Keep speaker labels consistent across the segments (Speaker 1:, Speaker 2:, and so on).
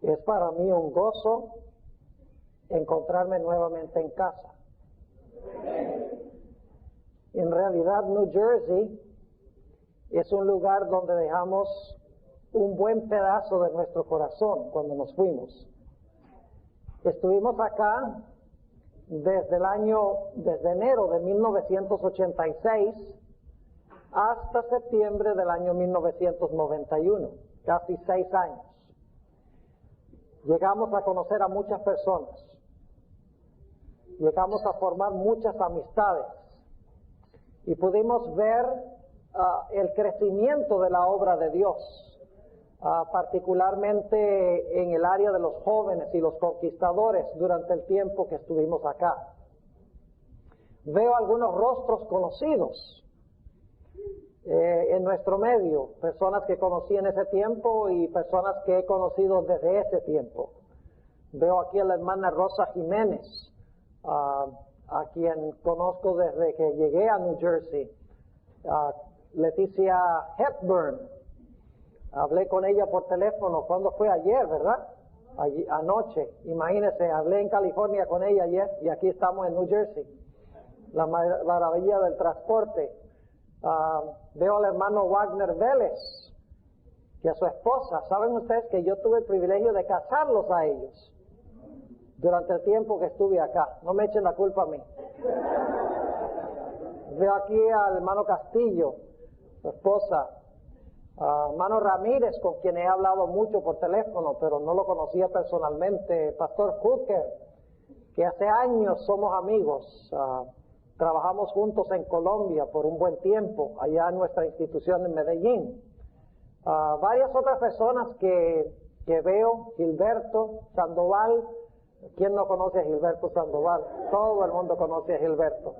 Speaker 1: Es para mí un gozo encontrarme nuevamente en casa. En realidad, New Jersey es un lugar donde dejamos un buen pedazo de nuestro corazón cuando nos fuimos. Estuvimos acá desde enero de 1986 hasta septiembre del año 1991, casi 6 años. Llegamos a conocer a muchas personas, llegamos a formar muchas amistades y pudimos ver el crecimiento de la obra de Dios, particularmente en el área de los jóvenes y los conquistadores durante el tiempo que estuvimos acá. Veo algunos rostros conocidos en nuestro medio, personas que conocí en ese tiempo y personas que he conocido desde ese tiempo. Veo aquí a la hermana Rosa Jiménez, a quien conozco desde que llegué a New Jersey. Leticia Hepburn, hablé con ella por teléfono, ¿cuándo fue? Ayer, ¿verdad? Anoche, imagínense, hablé en California con ella ayer y aquí estamos en New Jersey. La maravilla del transporte. Veo al hermano Wagner Vélez, que a su esposa, saben ustedes que yo tuve el privilegio de casarlos a ellos durante el tiempo que estuve acá. No me echen la culpa a mí. Veo aquí al hermano Castillo, su esposa, hermano Ramírez, con quien he hablado mucho por teléfono, pero no lo conocía personalmente, pastor Hooker, que hace años somos amigos. Trabajamos juntos en Colombia por un buen tiempo, allá en nuestra institución en Medellín. Varias otras personas que veo, Gilberto Sandoval. ¿Quién no conoce a Gilberto Sandoval? Todo el mundo conoce a Gilberto.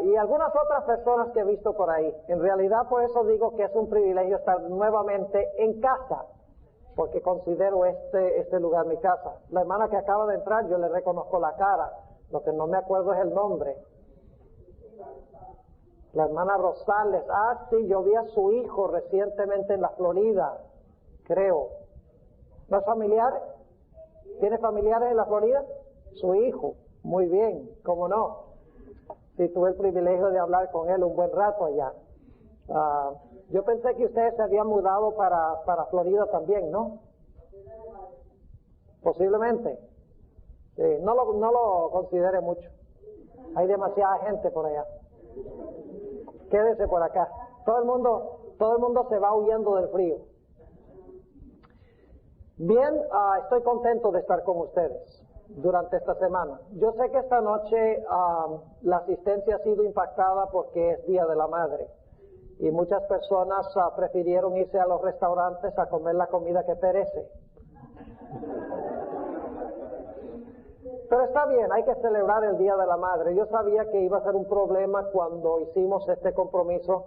Speaker 1: Y algunas otras personas que he visto por ahí. En realidad, por eso digo que es un privilegio estar nuevamente en casa, porque considero este lugar mi casa. La hermana que acaba de entrar, yo le reconozco la cara. Lo que no me acuerdo es el nombre. La hermana Rosales. Sí, yo vi a su hijo recientemente en la Florida, creo. ¿No es familiar? ¿Tiene familiares en la Florida? Su hijo. Muy bien, ¿cómo no? Sí, tuve el privilegio de hablar con él un buen rato allá. Yo pensé que ustedes se habían mudado para Florida también, ¿no? Posiblemente. No lo considere mucho. Hay demasiada gente por allá. Quédese por acá. Todo el mundo se va huyendo del frío. Bien, estoy contento de estar con ustedes durante esta semana. Yo sé que esta noche la asistencia ha sido impactada porque es Día de la Madre y muchas personas prefirieron irse a los restaurantes a comer la comida que perece. Pero está bien, hay que celebrar el Día de la Madre. Yo sabía que iba a ser un problema cuando hicimos este compromiso,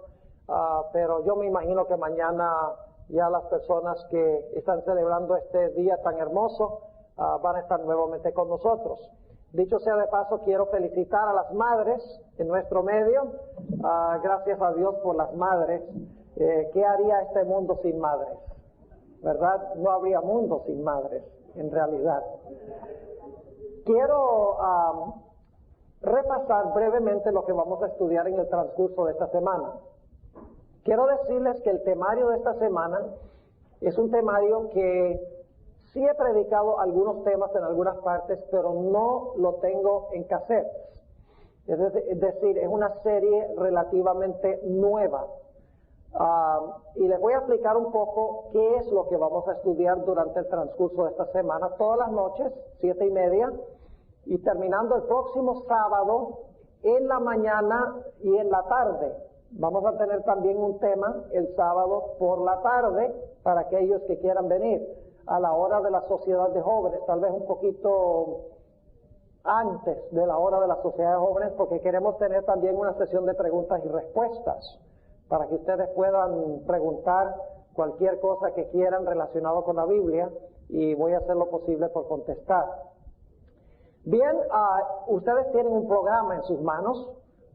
Speaker 1: pero yo me imagino que mañana ya las personas que están celebrando este día tan hermoso van a estar nuevamente con nosotros. Dicho sea de paso, quiero felicitar a las madres en nuestro medio. Gracias a Dios por las madres. ¿Qué haría este mundo sin madres? ¿Verdad? No habría mundo sin madres, en realidad. Quiero repasar brevemente lo que vamos a estudiar en el transcurso de esta semana. Quiero decirles que el temario de esta semana es un temario que sí he predicado algunos temas en algunas partes, pero no lo tengo en cassette. Es decir, es una serie relativamente nueva. Y les voy a explicar un poco qué es lo que vamos a estudiar durante el transcurso de esta semana, todas las noches, 7:30, y terminando el próximo sábado en la mañana y en la tarde. Vamos a tener también un tema el sábado por la tarde para aquellos que quieran venir a la hora de la sociedad de jóvenes, tal vez un poquito antes de la hora de la sociedad de jóvenes, porque queremos tener también una sesión de preguntas y respuestas para que ustedes puedan preguntar cualquier cosa que quieran relacionado con la Biblia y voy a hacer lo posible por contestar. Bien, ustedes tienen un programa en sus manos.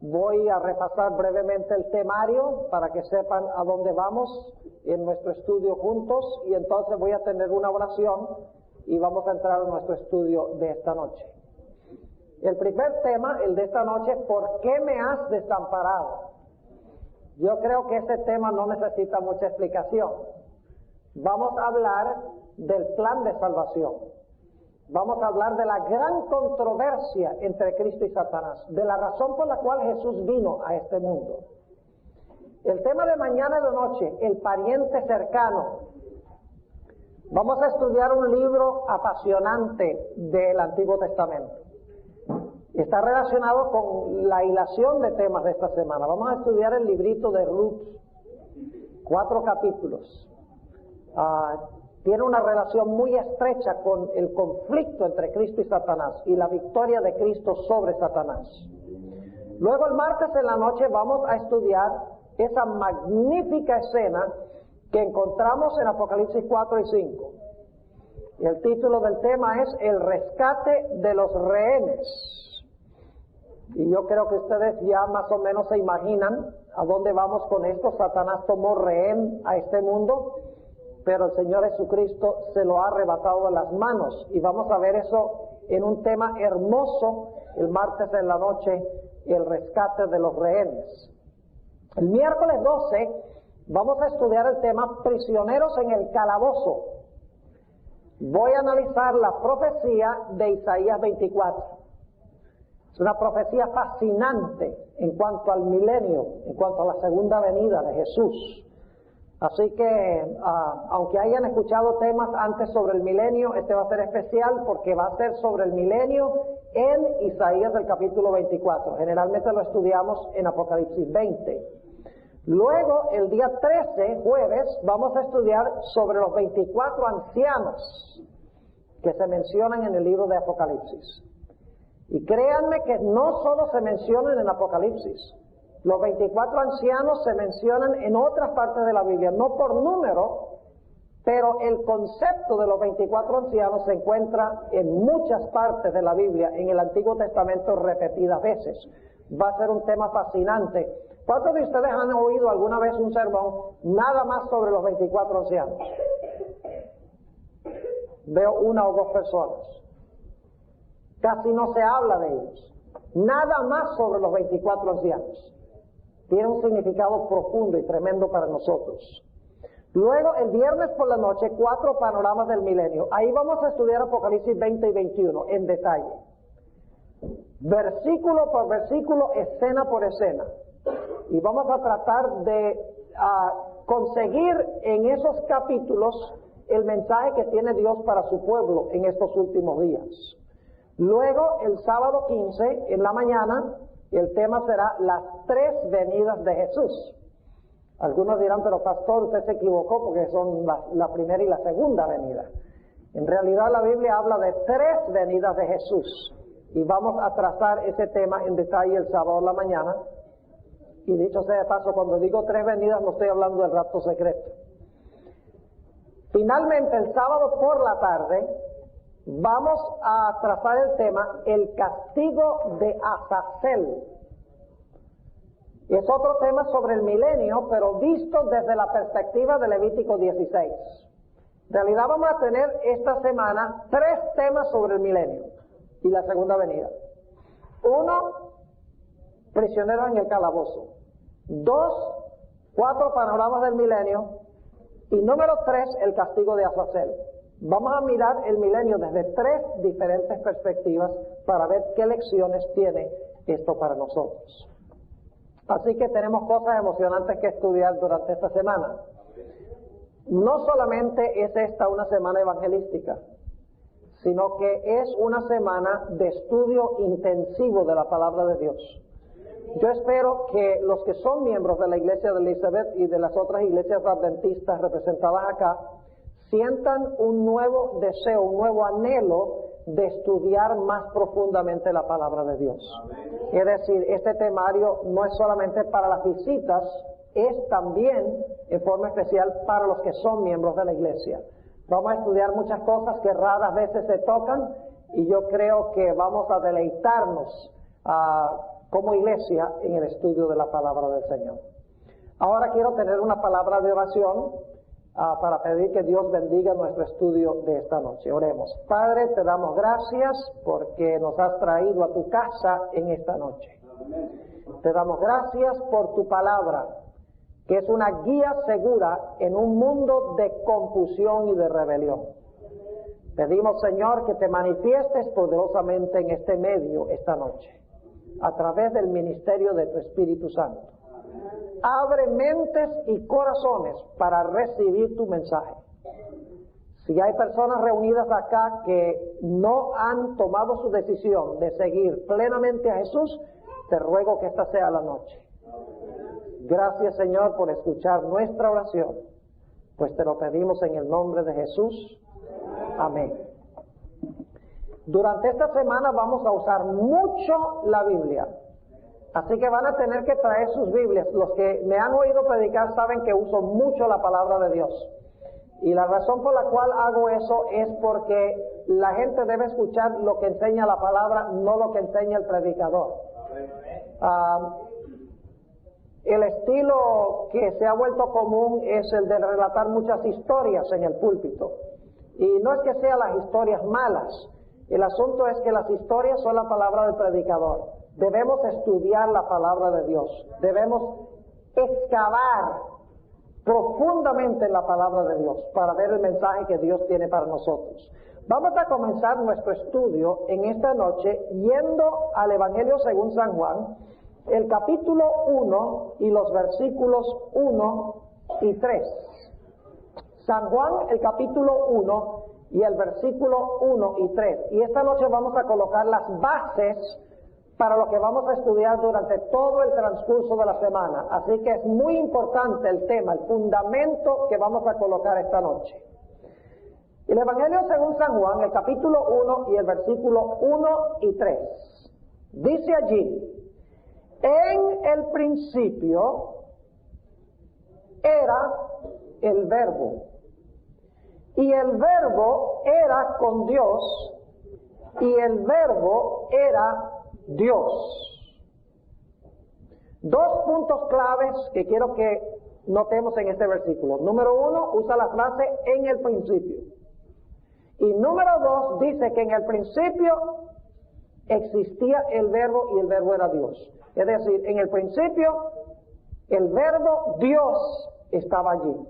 Speaker 1: Voy a repasar brevemente el temario para que sepan a dónde vamos en nuestro estudio juntos, y entonces voy a tener una oración y vamos a entrar en nuestro estudio de esta noche. El primer tema, el de esta noche, ¿por qué me has desamparado? Yo creo que este tema no necesita mucha explicación. Vamos a hablar del plan de salvación. Vamos a hablar de la gran controversia entre Cristo y Satanás, de la razón por la cual Jesús vino a este mundo. El tema de mañana y de noche, el pariente cercano. Vamos a estudiar un libro apasionante del Antiguo Testamento. Está relacionado con la hilación de temas de esta semana. Vamos a estudiar el librito de Ruth, 4 capítulos. Tiene una relación muy estrecha con el conflicto entre Cristo y Satanás y la victoria de Cristo sobre Satanás. Luego el martes en la noche vamos a estudiar esa magnífica escena que encontramos en Apocalipsis 4 y 5. El título del tema es El rescate de los rehenes. Y yo creo que ustedes ya más o menos se imaginan a dónde vamos con esto. Satanás tomó rehén a este mundo, pero el Señor Jesucristo se lo ha arrebatado de las manos. Y vamos a ver eso en un tema hermoso el martes en la noche, el rescate de los rehenes. El miércoles 12 vamos a estudiar el tema prisioneros en el calabozo. Voy a analizar la profecía de Isaías 24. Es una profecía fascinante en cuanto al milenio, en cuanto a la segunda venida de Jesús. Así que, aunque hayan escuchado temas antes sobre el milenio, este va a ser especial porque va a ser sobre el milenio en Isaías del capítulo 24. Generalmente lo estudiamos en Apocalipsis 20. Luego, el día 13, jueves, vamos a estudiar sobre los 24 ancianos que se mencionan en el libro de Apocalipsis. Y créanme que no solo se mencionan en Apocalipsis. Los 24 ancianos se mencionan en otras partes de la Biblia, no por número, pero el concepto de los 24 ancianos se encuentra en muchas partes de la Biblia, en el Antiguo Testamento repetidas veces. Va a ser un tema fascinante. ¿Cuántos de ustedes han oído alguna vez un sermón nada más sobre los 24 ancianos? Veo una o dos personas. Casi no se habla de ellos. Nada más sobre los 24 ancianos. Tiene un significado profundo y tremendo para nosotros. Luego, el viernes por la noche, 4 panoramas del milenio. Ahí vamos a estudiar Apocalipsis 20 y 21 en detalle. Versículo por versículo, escena por escena. Y vamos a tratar de conseguir en esos capítulos el mensaje que tiene Dios para su pueblo en estos últimos días. Luego, el sábado 15, en la mañana, el tema será las 3 venidas de Jesús. Algunos dirán, pero pastor, usted se equivocó porque son la primera y la segunda venida. En realidad la Biblia habla de 3 venidas de Jesús. Y vamos a trazar ese tema en detalle el sábado en la mañana. Y dicho sea de paso, cuando digo 3 venidas no estoy hablando del rapto secreto. Finalmente, el sábado por la tarde, vamos a trazar el tema, el castigo de Azazel. Es otro tema sobre el milenio, pero visto desde la perspectiva de Levítico 16. En realidad vamos a tener esta semana 3 temas sobre el milenio y la segunda venida. 1, prisioneros en el calabozo. 2, 4 panoramas del milenio. Y número 3, el castigo de Azazel. Vamos a mirar el milenio desde 3 diferentes perspectivas para ver qué lecciones tiene esto para nosotros. Así que tenemos cosas emocionantes que estudiar durante esta semana. No solamente es esta una semana evangelística, sino que es una semana de estudio intensivo de la palabra de Dios. Yo espero que los que son miembros de la iglesia de Elizabeth y de las otras iglesias adventistas representadas acá sientan un nuevo deseo, un nuevo anhelo de estudiar más profundamente la palabra de Dios. Es decir, este temario no es solamente para las visitas, es también en forma especial para los que son miembros de la iglesia. Vamos a estudiar muchas cosas que raras veces se tocan y yo creo que vamos a deleitarnos como iglesia en el estudio de la palabra del Señor. Ahora quiero tener una palabra de oración para pedir que Dios bendiga nuestro estudio de esta noche. Oremos. Padre, te damos gracias porque nos has traído a tu casa en esta noche. Te damos gracias por tu palabra, que es una guía segura en un mundo de confusión y de rebelión. Pedimos, Señor, que te manifiestes poderosamente en este medio esta noche, a través del ministerio de tu Espíritu Santo. Abre mentes y corazones para recibir tu mensaje. Si hay personas reunidas acá que no han tomado su decisión de seguir plenamente a Jesús, te ruego que esta sea la noche. Gracias, Señor, por escuchar nuestra oración, pues te lo pedimos en el nombre de Jesús. Amén. Durante esta semana vamos a usar mucho la Biblia. Así que van a tener que traer sus Biblias. Los que me han oído predicar saben que uso mucho la palabra de Dios. Y la razón por la cual hago eso es porque la gente debe escuchar lo que enseña la palabra, no lo que enseña el predicador. El estilo que se ha vuelto común es el de relatar muchas historias en el púlpito. Y no es que sean las historias malas. El asunto es que las historias son la palabra del predicador. Debemos estudiar la palabra de Dios. Debemos excavar profundamente en la palabra de Dios para ver el mensaje que Dios tiene para nosotros. Vamos a comenzar nuestro estudio en esta noche yendo al Evangelio según San Juan, el capítulo 1 y los versículos 1 y 3. San Juan, el capítulo 1 y el versículo 1 y 3. Y esta noche vamos a colocar las bases para lo que vamos a estudiar durante todo el transcurso de la semana. Así que es muy importante el tema, el fundamento que vamos a colocar esta noche. El Evangelio según San Juan, el capítulo 1 y el versículo 1 y 3. Dice allí: en el principio era el Verbo, y el Verbo era con Dios, y el Verbo era Dios. Dos puntos claves que quiero que notemos en este versículo. Número 1, usa la frase en el principio. Y número 2, dice que en el principio existía el Verbo y el Verbo era Dios. Es decir, en el principio el Verbo, Dios, estaba allí.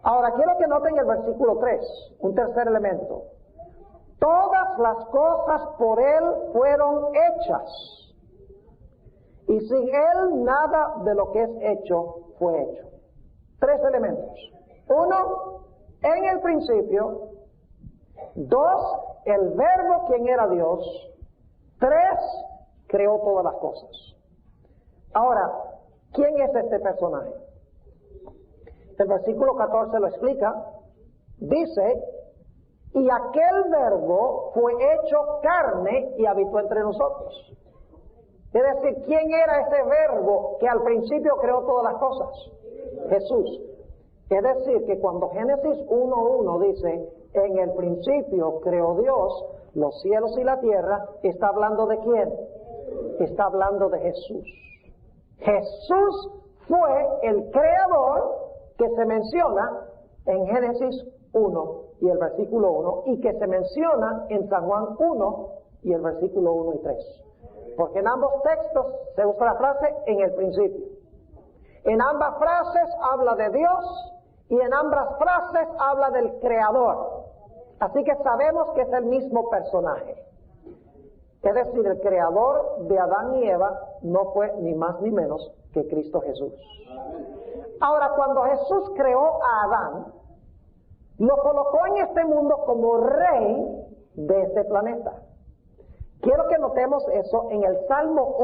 Speaker 1: Ahora quiero que noten el versículo 3, un tercer elemento. Todas las cosas por Él fueron hechas, y sin Él nada de lo que es hecho fue hecho. Tres elementos. 1, en el principio. 2, el Verbo, quien era Dios. 3, creó todas las cosas. Ahora, ¿quién es este personaje? El versículo 14 lo explica. Dice: y aquel Verbo fue hecho carne y habitó entre nosotros. Es decir, ¿quién era ese Verbo que al principio creó todas las cosas? Jesús. Es decir, que cuando Génesis 1:1 dice: en el principio creó Dios los cielos y la tierra, ¿está hablando de quién? Está hablando de Jesús. Jesús fue el creador que se menciona en Génesis 1 y el versículo 1, y que se menciona en San Juan 1 y el versículo 1 y 3. Porque en ambos textos se usa la frase en el principio. En ambas frases habla de Dios y en ambas frases habla del Creador. Así que sabemos que es el mismo personaje. Es decir, el Creador de Adán y Eva no fue ni más ni menos que Cristo Jesús. Ahora, cuando Jesús creó a Adán, lo colocó en este mundo como rey de este planeta. Quiero que notemos eso en el Salmo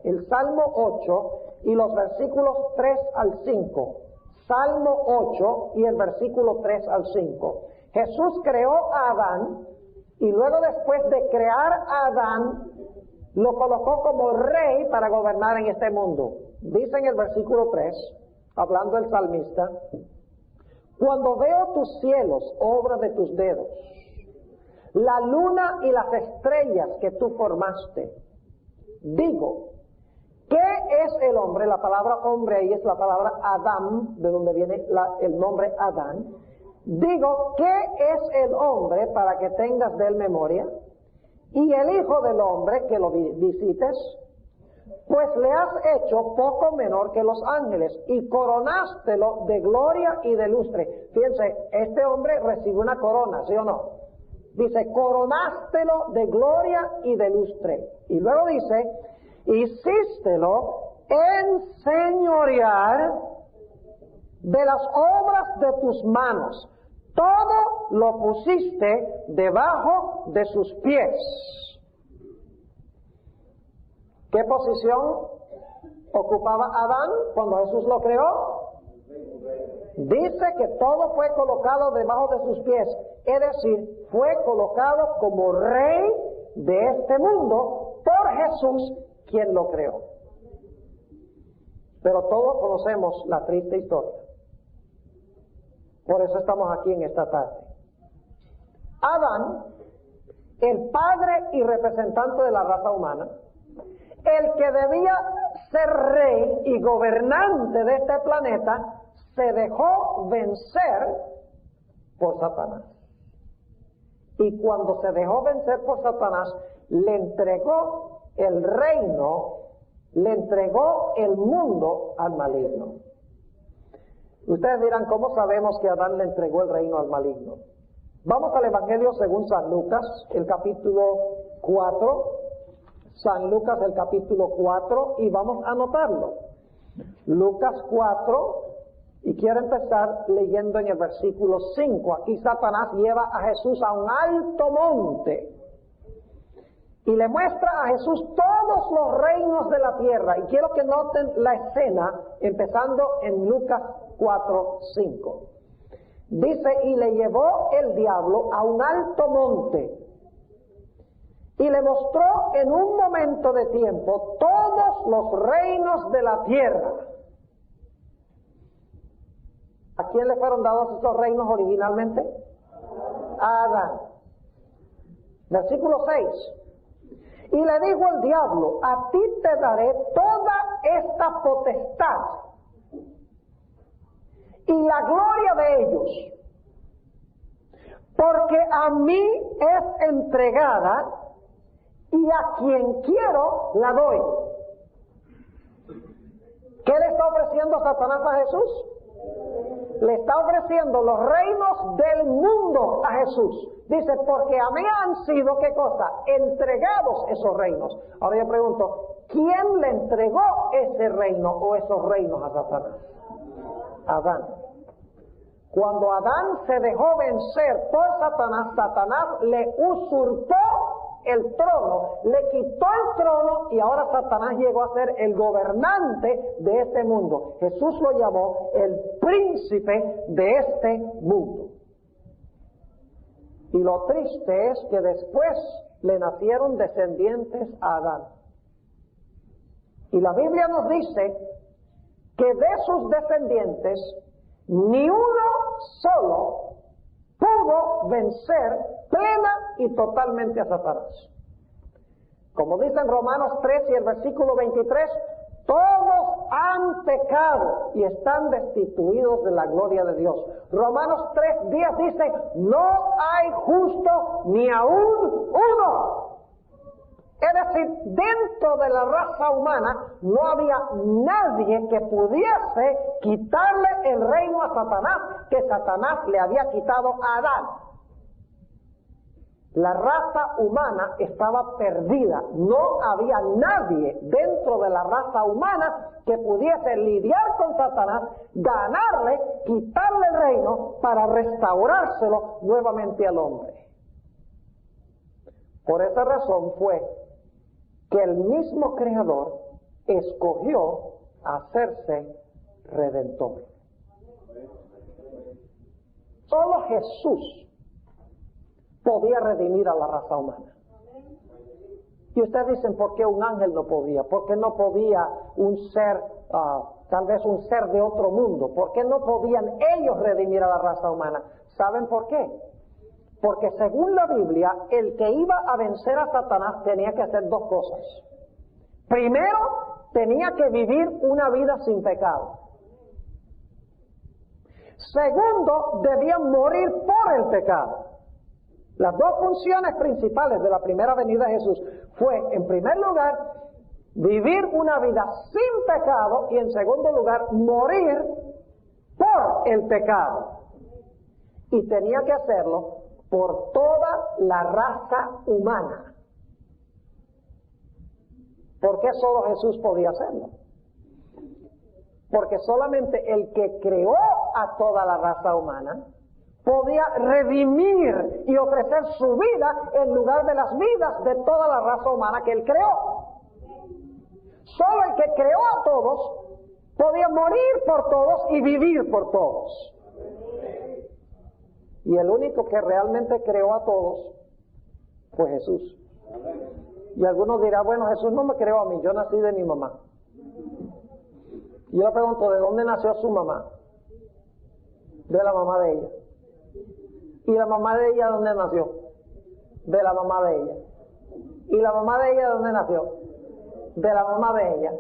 Speaker 1: 8 y los versículos 3 al 5. Salmo 8 y el versículo 3 al 5. Jesús creó a Adán y luego, después de crear a Adán, lo colocó como rey para gobernar en este mundo. Dice en el versículo 3, hablando el salmista: cuando veo tus cielos, obra de tus dedos, la luna y las estrellas que tú formaste, digo, ¿qué es el hombre? La palabra hombre ahí es la palabra Adán, de donde viene el nombre Adán. Digo, ¿qué es el hombre para que tengas de él memoria? Y el hijo del hombre que lo visites, pues le has hecho poco menor que los ángeles y coronástelo de gloria y de lustre. Fíjense, este hombre recibió una corona, ¿sí o no? Dice, coronástelo de gloria y de lustre. Y luego dice, hicístelo enseñorear de las obras de tus manos. Todo lo pusiste debajo de sus pies. ¿Qué posición ocupaba Adán cuando Jesús lo creó? Dice que todo fue colocado debajo de sus pies. Es decir, fue colocado como rey de este mundo por Jesús, quien lo creó. Pero todos conocemos la triste historia. Por eso estamos aquí en esta tarde. Adán, el padre y representante de la raza humana, el que debía ser rey y gobernante de este planeta, se dejó vencer por Satanás. Y cuando se dejó vencer por Satanás, le entregó el reino, le entregó el mundo al maligno. Ustedes dirán, ¿cómo sabemos que Adán le entregó el reino al maligno? Vamos al Evangelio según San Lucas, el capítulo 4. San Lucas, el capítulo 4, y vamos a anotarlo. Lucas 4, y quiero empezar leyendo en el versículo 5. Aquí Satanás lleva a Jesús a un alto monte y le muestra a Jesús todos los reinos de la tierra. Y quiero que noten la escena empezando en Lucas 4, 5. Dice, y le llevó el diablo a un alto monte y le mostró en un momento de tiempo todos los reinos de la tierra. ¿A quién le fueron dados esos reinos originalmente? A Adán. Versículo 6. Y le dijo el diablo, a ti te daré toda esta potestad y la gloria de ellos, porque a mí es entregada y a quien quiero la doy. ¿Qué le está ofreciendo Satanás a Jesús? Le está ofreciendo los reinos del mundo a Jesús. Dice, porque a mí han sido, ¿qué cosa? Entregados esos reinos. Ahora yo pregunto, ¿quién le entregó ese reino o esos reinos a Satanás? Adán. Cuando Adán se dejó vencer por Satanás, Satanás le usurpó el trono, le quitó el trono y ahora Satanás llegó a ser el gobernante de este mundo. Jesús lo llamó el príncipe de este mundo. Y lo triste es que después le nacieron descendientes a Adán. Y la Biblia nos dice que de sus descendientes ni uno solo pudo vencer plena y totalmente a Satanás. Como dice en Romanos 3 y el versículo 23, todos han pecado y están destituidos de la gloria de Dios. Romanos 3:10 dice, no hay justo ni aún uno. Es decir, dentro de la raza humana no había nadie que pudiese quitarle el reino a Satanás, que Satanás le había quitado a Adán. La raza humana estaba perdida. No había nadie dentro de la raza humana que pudiese lidiar con Satanás, ganarle, quitarle el reino para restaurárselo nuevamente al hombre. Por esa razón fue que el mismo Creador escogió hacerse Redentor. Solo Jesús podía redimir a la raza humana. Y ustedes dicen, ¿por qué un ángel no podía? ¿Por qué no podía un ser, tal vez un ser de otro mundo? ¿Por qué no podían ellos redimir a la raza humana? ¿Saben por qué? Porque según la Biblia, el que iba a vencer a Satanás tenía que hacer dos cosas. Primero, tenía que vivir una vida sin pecado. Segundo, debía morir por el pecado. Las dos funciones principales de la primera venida de Jesús fue, en primer lugar, vivir una vida sin pecado y, en segundo lugar, morir por el pecado. Y tenía que hacerlo por toda la raza humana. ¿Por qué solo Jesús podía hacerlo? Porque solamente el que creó a toda la raza humana podía redimir y ofrecer su vida en lugar de las vidas de toda la raza humana que él creó. Solo el que creó a todos podía morir por todos y vivir por todos. Y el único que realmente creó a todos fue Jesús. Y algunos dirán, bueno, Jesús no me creó a mí, yo nací de mi mamá. Y yo le pregunto, ¿de dónde nació su mamá? De la mamá de ella. ¿Y la mamá de ella dónde nació? De la mamá de ella. ¿Y la mamá de ella dónde nació? De la mamá de ella.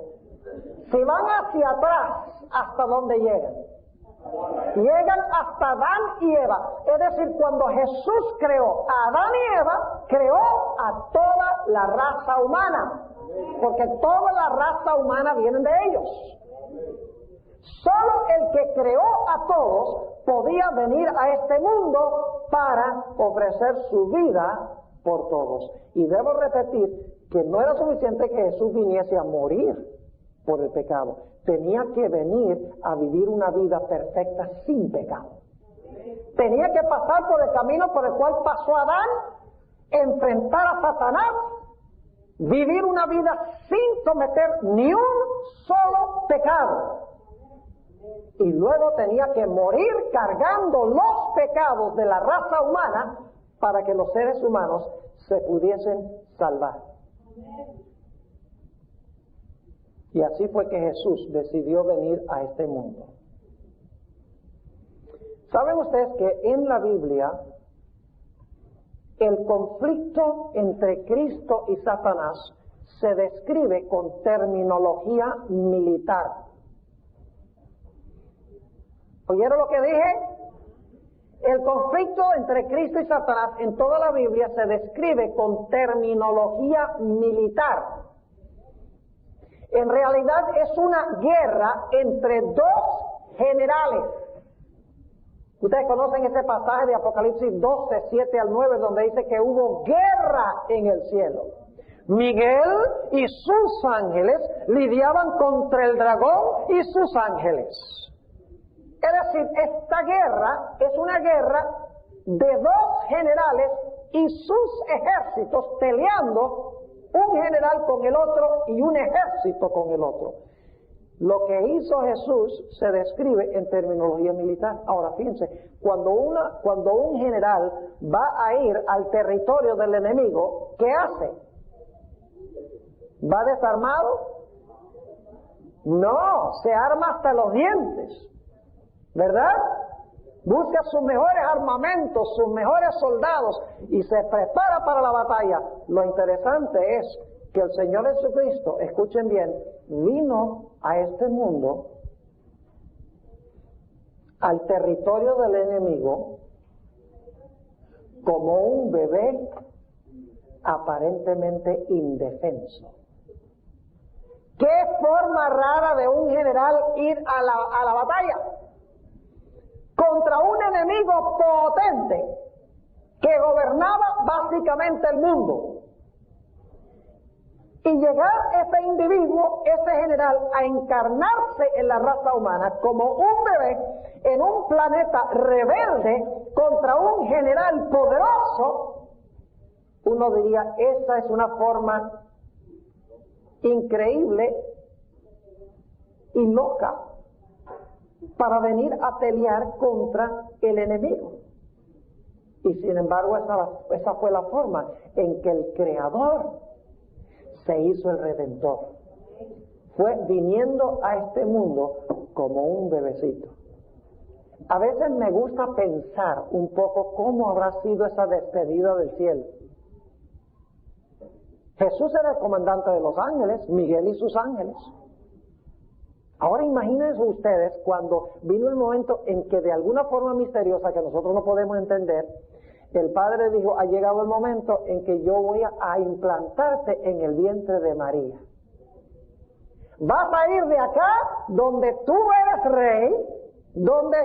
Speaker 1: Si van hacia atrás, ¿hasta dónde llegan? Llegan hasta Adán y Eva. Es decir, cuando Jesús creó a Adán y Eva, creó a toda la raza humana. Porque toda la raza humana viene de ellos. Solo el que creó a todos podía venir a este mundo para ofrecer su vida por todos. Y debo repetir que no era suficiente que Jesús viniese a morir por el pecado. Tenía que venir a vivir una vida perfecta sin pecado. Tenía que pasar por el camino por el cual pasó Adán, enfrentar a Satanás, vivir una vida sin cometer ni un solo pecado. Y luego tenía que morir cargando los pecados de la raza humana para que los seres humanos se pudiesen salvar. Y así fue que Jesús decidió venir a este mundo. ¿Saben ustedes que en la Biblia el conflicto entre Cristo y Satanás se describe con terminología militar? ¿Oyeron lo que dije? El conflicto entre Cristo y Satanás en toda la Biblia se describe con terminología militar. En realidad es una guerra entre dos generales. Ustedes conocen ese pasaje de Apocalipsis 12, 7 al 9, donde dice que hubo guerra en el cielo. Miguel y sus ángeles lidiaban contra el dragón y sus ángeles. Es decir, esta guerra es una guerra de dos generales y sus ejércitos peleando, un general con el otro y un ejército con el otro. Lo que hizo Jesús se describe en terminología militar. Ahora fíjense, cuando un general va a ir al territorio del enemigo, ¿qué hace? ¿Va desarmado? No, se arma hasta los dientes, ¿verdad? Busca sus mejores armamentos, sus mejores soldados y se prepara para la batalla. Lo interesante es que el Señor Jesucristo, escuchen bien, vino a este mundo, al territorio del enemigo, como un bebé aparentemente indefenso. ¿Qué forma rara de un general ir a la batalla? Contra un enemigo potente que gobernaba básicamente el mundo. Y llegar ese individuo, ese general, a encarnarse en la raza humana como un bebé en un planeta rebelde contra un general poderoso, uno diría, esa es una forma increíble y loca para venir a pelear contra el enemigo. Y sin embargo esa fue la forma en que el Creador se hizo el Redentor. Fue viniendo a este mundo como un bebecito. A veces me gusta pensar un poco cómo habrá sido esa despedida del cielo. Jesús era el comandante de los ángeles, Miguel y sus ángeles. Ahora imagínense ustedes cuando vino el momento en que de alguna forma misteriosa que nosotros no podemos entender, el Padre dijo, ha llegado el momento en que yo voy a implantarte en el vientre de María. Vas a ir de acá donde tú eres rey, donde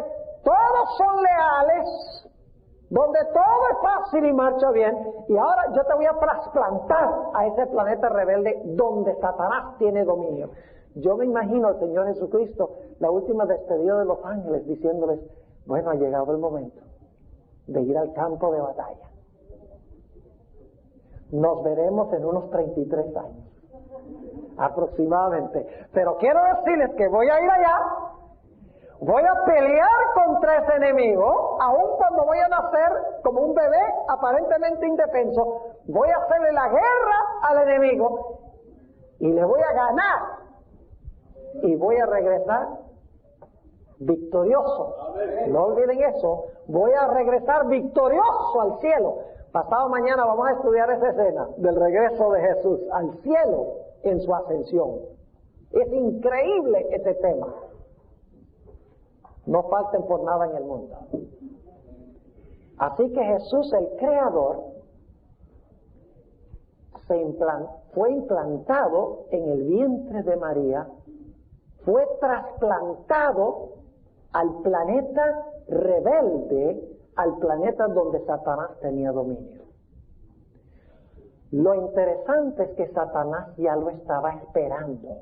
Speaker 1: todos son leales, donde todo es fácil y marcha bien, y ahora yo te voy a trasplantar a ese planeta rebelde donde Satanás tiene dominio. Yo me imagino al Señor Jesucristo, la última despedida de los ángeles, diciéndoles, bueno, ha llegado el momento de ir al campo de batalla. Nos veremos en unos 33 años, aproximadamente. Pero quiero decirles que voy a ir allá, voy a pelear contra ese enemigo, aun cuando voy a nacer como un bebé aparentemente indefenso, voy a hacerle la guerra al enemigo y le voy a ganar. Y voy a regresar victorioso. No olviden eso. Voy a regresar victorioso al cielo. Pasado mañana vamos a estudiar esa escena del regreso de Jesús al cielo en su ascensión. Es increíble ese tema. No falten por nada en el mundo. Así que Jesús, el Creador, fue implantado en el vientre de María, fue trasplantado al planeta rebelde, al planeta donde Satanás tenía dominio. Lo interesante es que Satanás ya lo estaba esperando.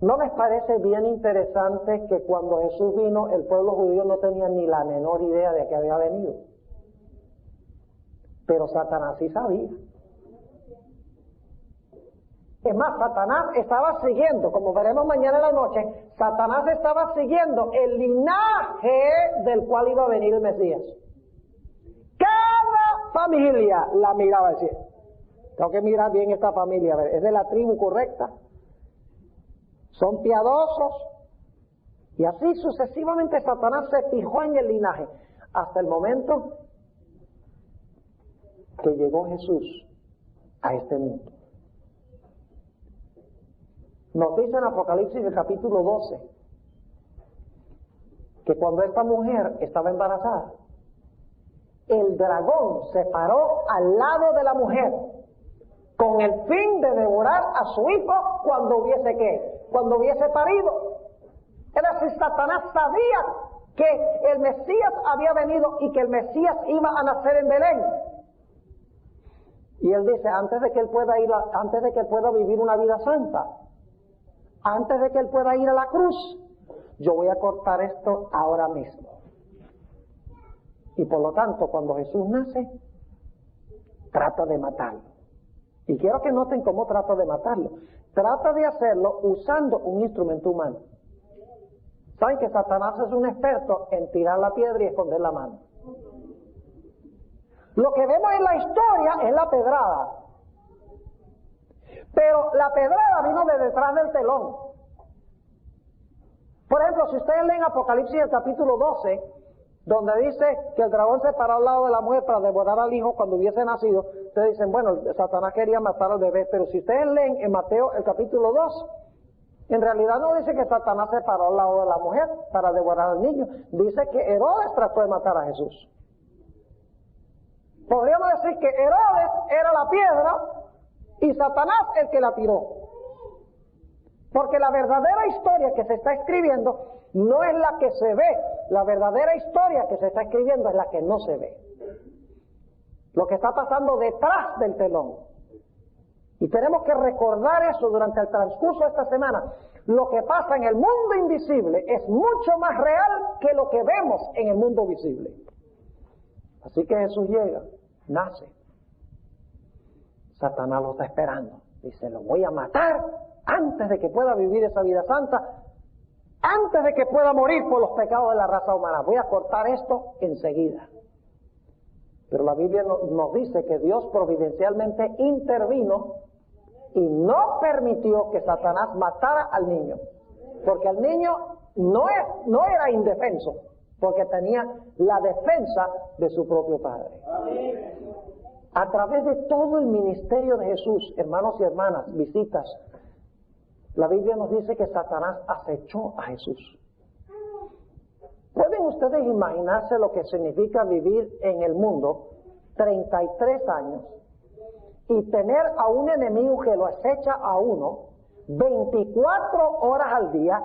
Speaker 1: ¿No les parece bien interesante que cuando Jesús vino, el pueblo judío no tenía ni la menor idea de que había venido? Pero Satanás sí sabía. Es más, Satanás estaba siguiendo, como veremos mañana en la noche, Satanás estaba siguiendo el linaje del cual iba a venir el Mesías. Cada familia la miraba y decía, tengo que mirar bien esta familia, a ver, ¿es de la tribu correcta? ¿Son piadosos? Y así sucesivamente Satanás se fijó en el linaje, hasta el momento que llegó Jesús a este mundo. Nos dice en Apocalipsis el capítulo 12 que cuando esta mujer estaba embarazada, el dragón se paró al lado de la mujer con el fin de devorar a su hijo cuando hubiese ¿qué? Cuando hubiese parido. Es decir, Satanás sabía que el Mesías había venido y que el Mesías iba a nacer en Belén. Y él dice, antes de que él pueda vivir una vida santa, antes de que él pueda ir a la cruz, yo voy a cortar esto ahora mismo. Y por lo tanto, cuando Jesús nace, trata de matarlo. Y quiero que noten cómo trata de matarlo. Trata de hacerlo usando un instrumento humano. ¿Saben que Satanás es un experto en tirar la piedra y esconder la mano? Lo que vemos en la historia es la pedrada. Pero la pedrada vino de detrás del telón. Por ejemplo, si ustedes leen Apocalipsis el capítulo 12, donde dice que el dragón se paró al lado de la mujer para devorar al hijo cuando hubiese nacido, ustedes dicen, bueno, Satanás quería matar al bebé, pero si ustedes leen en Mateo el capítulo 2, en realidad no dice que Satanás se paró al lado de la mujer para devorar al niño, dice que Herodes trató de matar a Jesús. Podríamos decir que Herodes era la piedra y Satanás el que la tiró. Porque la verdadera historia que se está escribiendo no es la que se ve, la verdadera historia que se está escribiendo es la que no se ve. Lo que está pasando detrás del telón. Y tenemos que recordar eso durante el transcurso de esta semana. Lo que pasa en el mundo invisible es mucho más real que lo que vemos en el mundo visible. Así que Jesús llega, nace. Satanás lo está esperando. Dice, lo voy a matar antes de que pueda vivir esa vida santa, antes de que pueda morir por los pecados de la raza humana. Voy a cortar esto enseguida. Pero la Biblia nos dice que Dios providencialmente intervino y no permitió que Satanás matara al niño. Porque el niño no era indefenso, porque tenía la defensa de su propio padre. A través de todo el ministerio de Jesús, hermanos y hermanas, visitas, la Biblia nos dice que Satanás acechó a Jesús. ¿Pueden ustedes imaginarse lo que significa vivir en el mundo 33 años y tener a un enemigo que lo acecha a uno 24 horas al día,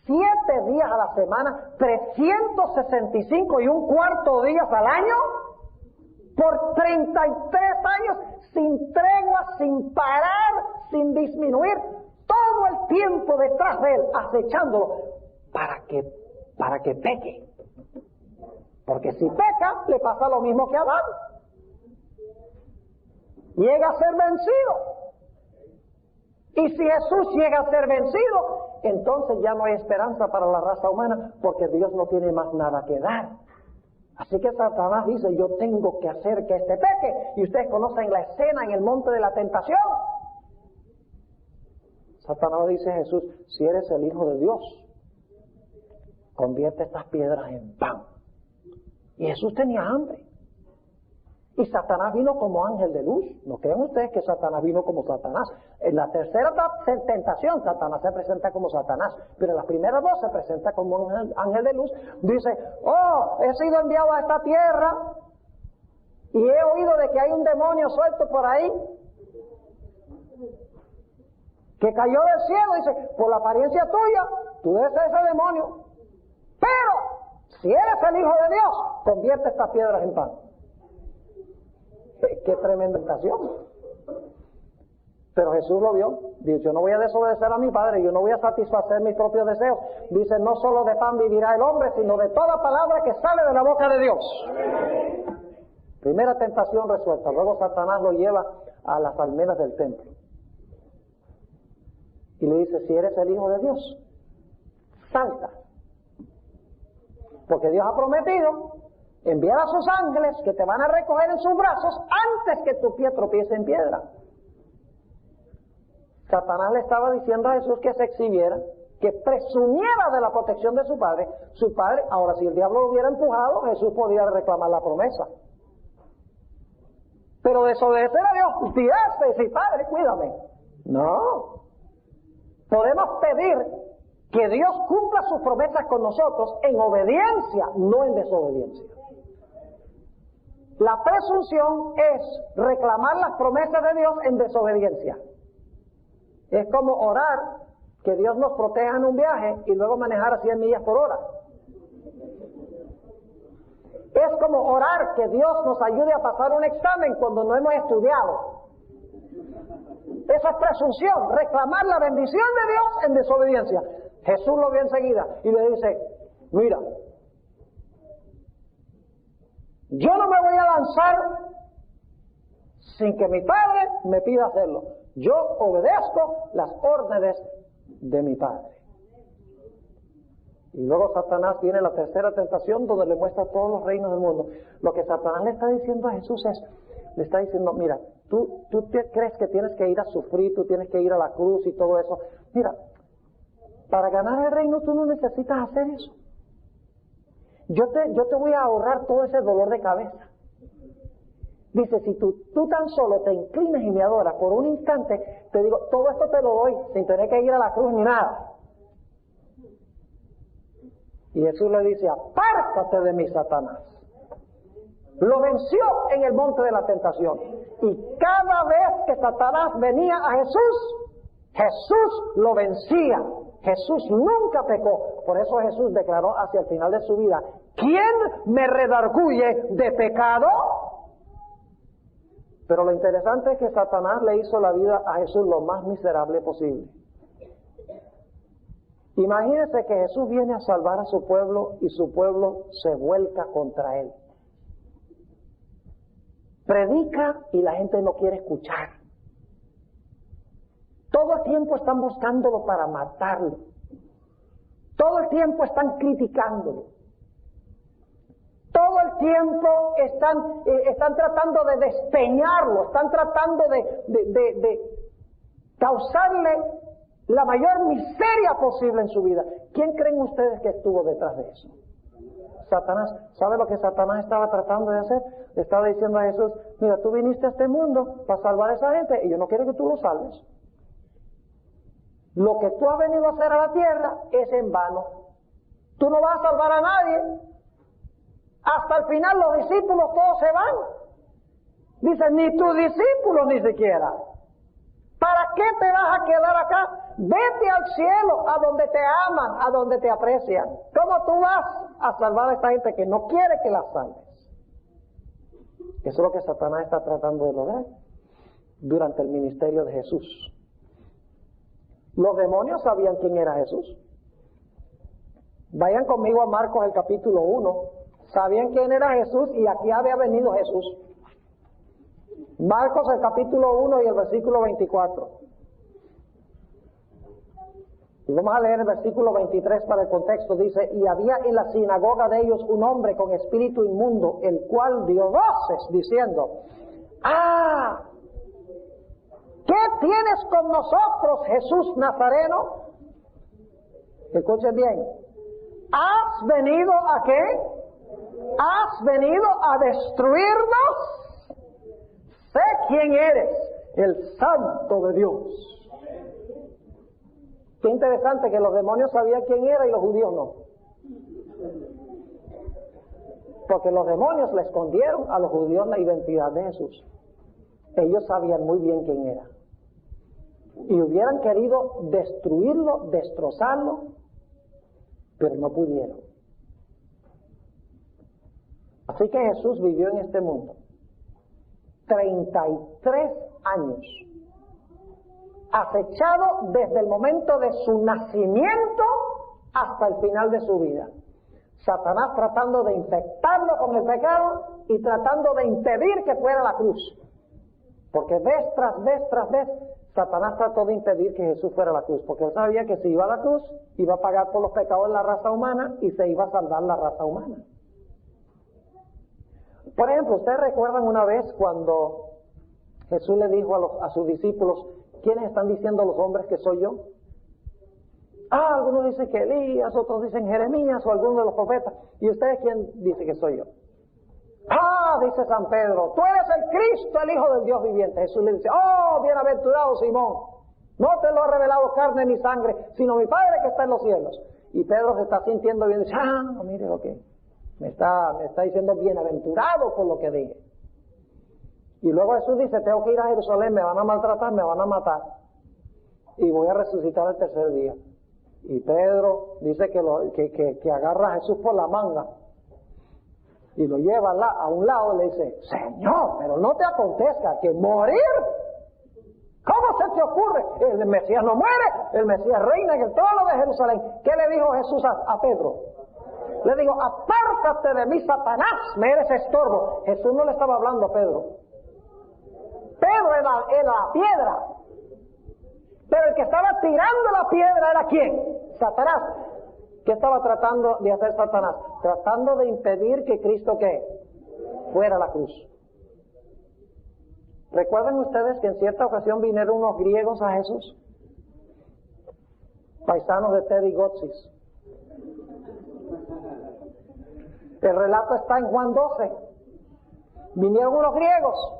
Speaker 1: 7 días a la semana, 365 y un cuarto días al año? Por 33 años, sin tregua, sin parar, sin disminuir, todo el tiempo detrás de él, acechándolo, para que peque. Porque si peca, le pasa lo mismo que a Adán. Llega a ser vencido. Y si Jesús llega a ser vencido, entonces ya no hay esperanza para la raza humana, porque Dios no tiene más nada que dar. Así que Satanás dice, yo tengo que hacer que este peque. Y ustedes conocen la escena en el monte de la tentación. Satanás dice a Jesús, si eres el Hijo de Dios, convierte estas piedras en pan. Y Jesús tenía hambre. Y Satanás vino como ángel de luz. ¿No creen ustedes que Satanás vino como Satanás? En la tercera tentación, Satanás se presenta como Satanás. Pero en las primeras dos se presenta como un ángel de luz. Dice, oh, he sido enviado a esta tierra y he oído de que hay un demonio suelto por ahí que cayó del cielo. Dice, por la apariencia tuya, tú debes ser ese demonio. Pero, si eres el Hijo de Dios, convierte estas piedras en pan. ¡Qué tremenda tentación! Pero Jesús lo vio. Dice, yo no voy a desobedecer a mi Padre, yo no voy a satisfacer mis propios deseos. Dice, no solo de pan vivirá el hombre, sino de toda palabra que sale de la boca de Dios. Primera tentación resuelta. Luego Satanás lo lleva a las almenas del templo. Y le dice, si eres el Hijo de Dios, salta. Porque Dios ha prometido enviar a sus ángeles que te van a recoger en sus brazos antes que tu pie tropiece en piedra. Satanás le estaba diciendo a Jesús que se exhibiera, que presumiera de la protección de su padre. Su padre, ahora si el diablo lo hubiera empujado, Jesús podía reclamar la promesa. Pero desobedecer a Dios, tirarse y decir, Padre, cuídame. No. Podemos pedir que Dios cumpla sus promesas con nosotros en obediencia, no en desobediencia. La presunción es reclamar las promesas de Dios en desobediencia. Es como orar que Dios nos proteja en un viaje y luego manejar a 100 millas por hora. Es como orar que Dios nos ayude a pasar un examen cuando no hemos estudiado. Eso es presunción, reclamar la bendición de Dios en desobediencia. Jesús lo vio enseguida y le dice, mira, yo no me voy a lanzar sin que mi Padre me pida hacerlo. Yo obedezco las órdenes de mi Padre. Y luego Satanás tiene la tercera tentación donde le muestra todos los reinos del mundo. Lo que Satanás le está diciendo a Jesús es, le está diciendo, mira, tú crees que tienes que ir a sufrir, tú tienes que ir a la cruz y todo eso. Mira, para ganar el reino tú no necesitas hacer eso. Yo te voy a ahorrar todo ese dolor de cabeza. Dice, si tú tan solo te inclinas y me adoras por un instante, te digo, todo esto te lo doy sin tener que ir a la cruz ni nada. Y Jesús le dice, apártate de mí, Satanás. Lo venció en el monte de la tentación. Y cada vez que Satanás venía a Jesús, Jesús lo vencía. Jesús nunca pecó. Por eso Jesús declaró hacia el final de su vida, ¿quién me redarguye de pecado? Pero lo interesante es que Satanás le hizo la vida a Jesús lo más miserable posible. Imagínense que Jesús viene a salvar a su pueblo y su pueblo se vuelca contra él. Predica y la gente no quiere escuchar. Todo el tiempo están buscándolo para matarlo. Todo el tiempo están criticándolo. Todo el tiempo están tratando de despeñarlo, están tratando de causarle la mayor miseria posible en su vida. ¿Quién creen ustedes que estuvo detrás de eso? Satanás. ¿Sabe lo que Satanás estaba tratando de hacer? Le estaba diciendo a Jesús, mira, tú viniste a este mundo para salvar a esa gente y yo no quiero que tú lo salves. Lo que tú has venido a hacer a la tierra es en vano. Tú no vas a salvar a nadie. Hasta el final los discípulos todos se van. Dicen, ni tus discípulos ni siquiera. ¿Para qué te vas a quedar acá? Vete al cielo, a donde te aman, a donde te aprecian. ¿Cómo tú vas a salvar a esta gente que no quiere que la salves? Eso es lo que Satanás está tratando de lograr durante el ministerio de Jesús. Los demonios sabían quién era Jesús. Vayan conmigo a Marcos el capítulo 1. Sabían quién era Jesús y aquí había venido Jesús. Marcos el capítulo 1 y el versículo 24. Y vamos a leer el versículo 23 para el contexto. Dice, y había en la sinagoga de ellos un hombre con espíritu inmundo, el cual dio voces diciendo, ¡ah! ¿Qué tienes con nosotros, Jesús Nazareno? Escuchen bien. ¿Has venido a qué? ¿Has venido a destruirnos? Sé quién eres, el Santo de Dios. Qué interesante que los demonios sabían quién era y los judíos no. Porque los demonios le escondieron a los judíos la identidad de Jesús. Ellos sabían muy bien quién era. Y hubieran querido destruirlo, destrozarlo, pero no pudieron. Así que Jesús vivió en este mundo 33 años, acechado desde el momento de su nacimiento hasta el final de su vida. Satanás tratando de infectarlo con el pecado y tratando de impedir que fuera a la cruz. Porque vez tras vez tras vez, Satanás trató de impedir que Jesús fuera a la cruz, porque él sabía que si iba a la cruz, iba a pagar por los pecados de la raza humana y se iba a salvar la raza humana. Por ejemplo, ¿ustedes recuerdan una vez cuando Jesús le dijo a sus discípulos, ¿quiénes están diciendo los hombres que soy yo? Algunos dicen que Elías, otros dicen Jeremías o alguno de los profetas. ¿Y ustedes quién dice que soy yo? Dice San Pedro, tú eres el Cristo, el Hijo del Dios viviente. Jesús le dice, bienaventurado Simón, no te lo ha revelado carne ni sangre, sino mi Padre que está en los cielos. Y Pedro se está sintiendo bien, dice, mire lo que me está diciendo bienaventurado por lo que dije. Y luego Jesús dice, tengo que ir a Jerusalén, me van a maltratar, me van a matar, y voy a resucitar el tercer día. Y Pedro dice que agarra a Jesús por la manga y lo lleva a un lado y le dice, Señor, pero no te acontezca que morir. ¿Cómo se te ocurre? El Mesías no muere, el Mesías reina en el trono de Jerusalén. ¿Qué le dijo Jesús a Pedro? Le dijo, apártate de mí, Satanás, me eres estorbo. Jesús no le estaba hablando a Pedro. Pedro era la piedra. Pero el que estaba tirando la piedra era ¿quién? Satanás. ¿Qué estaba tratando de hacer Satanás? Tratando de impedir que Cristo, ¿qué? Fuera a la cruz. ¿Recuerdan ustedes que en cierta ocasión vinieron unos griegos a Jesús? Paisanos de Teddy Gotsis. El relato está en Juan 12. Vinieron unos griegos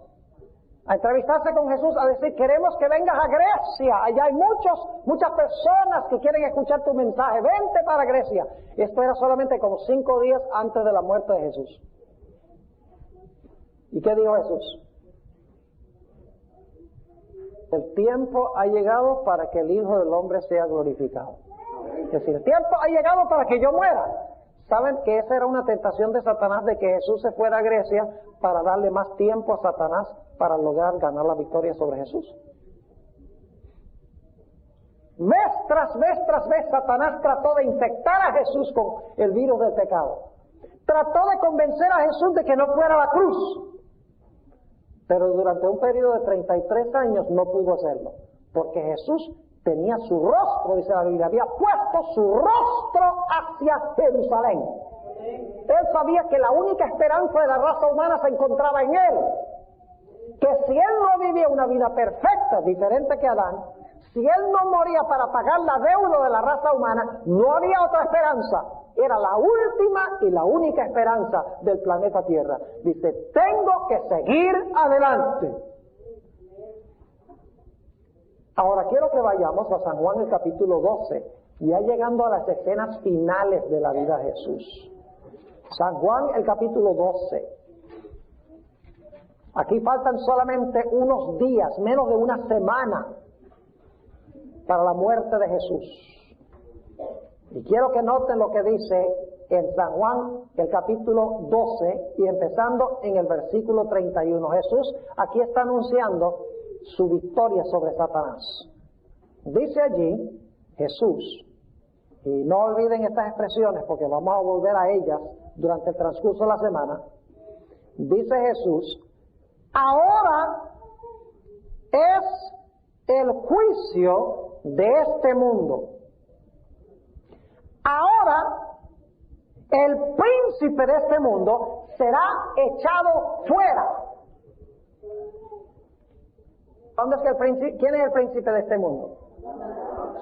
Speaker 1: a entrevistarse con Jesús, a decir, queremos que vengas a Grecia, allá hay muchas personas que quieren escuchar tu mensaje, vente para Grecia. Esto era solamente como 5 días antes de la muerte de Jesús. ¿Y qué dijo Jesús? El tiempo ha llegado para que el Hijo del Hombre sea glorificado. Es decir, el tiempo ha llegado para que yo muera. ¿Saben que esa era una tentación de Satanás, de que Jesús se fuera a Grecia para darle más tiempo a Satanás para lograr ganar la victoria sobre Jesús? Vez tras vez, Satanás trató de infectar a Jesús con el virus del pecado. Trató de convencer a Jesús de que no fuera a la cruz. Pero durante un periodo de 33 años no pudo hacerlo. Porque Jesús tenía su rostro, dice la Biblia, había puesto su rostro hacia Jerusalén. Él sabía que la única esperanza de la raza humana se encontraba en él. Que si él no vivía una vida perfecta, diferente que Adán, Si Él no moría para pagar la deuda de la raza humana, no había otra esperanza. Era la última y la única esperanza del planeta Tierra. Dice, tengo que seguir adelante. Ahora quiero que vayamos a San Juan el capítulo 12, ya llegando a las escenas finales de la vida de Jesús. San Juan el capítulo 12. Aquí faltan solamente unos días, menos de una semana, para la muerte de Jesús. Y quiero que noten lo que dice en San Juan, el capítulo 12, y empezando en el versículo 31. Jesús aquí está anunciando su victoria sobre Satanás. Dice allí Jesús, y no olviden estas expresiones porque vamos a volver a ellas durante el transcurso de la semana. Dice Jesús, ahora es el juicio de este mundo. Ahora el príncipe de este mundo será echado fuera. ¿Cuándo es que ¿Quién es el príncipe de este mundo?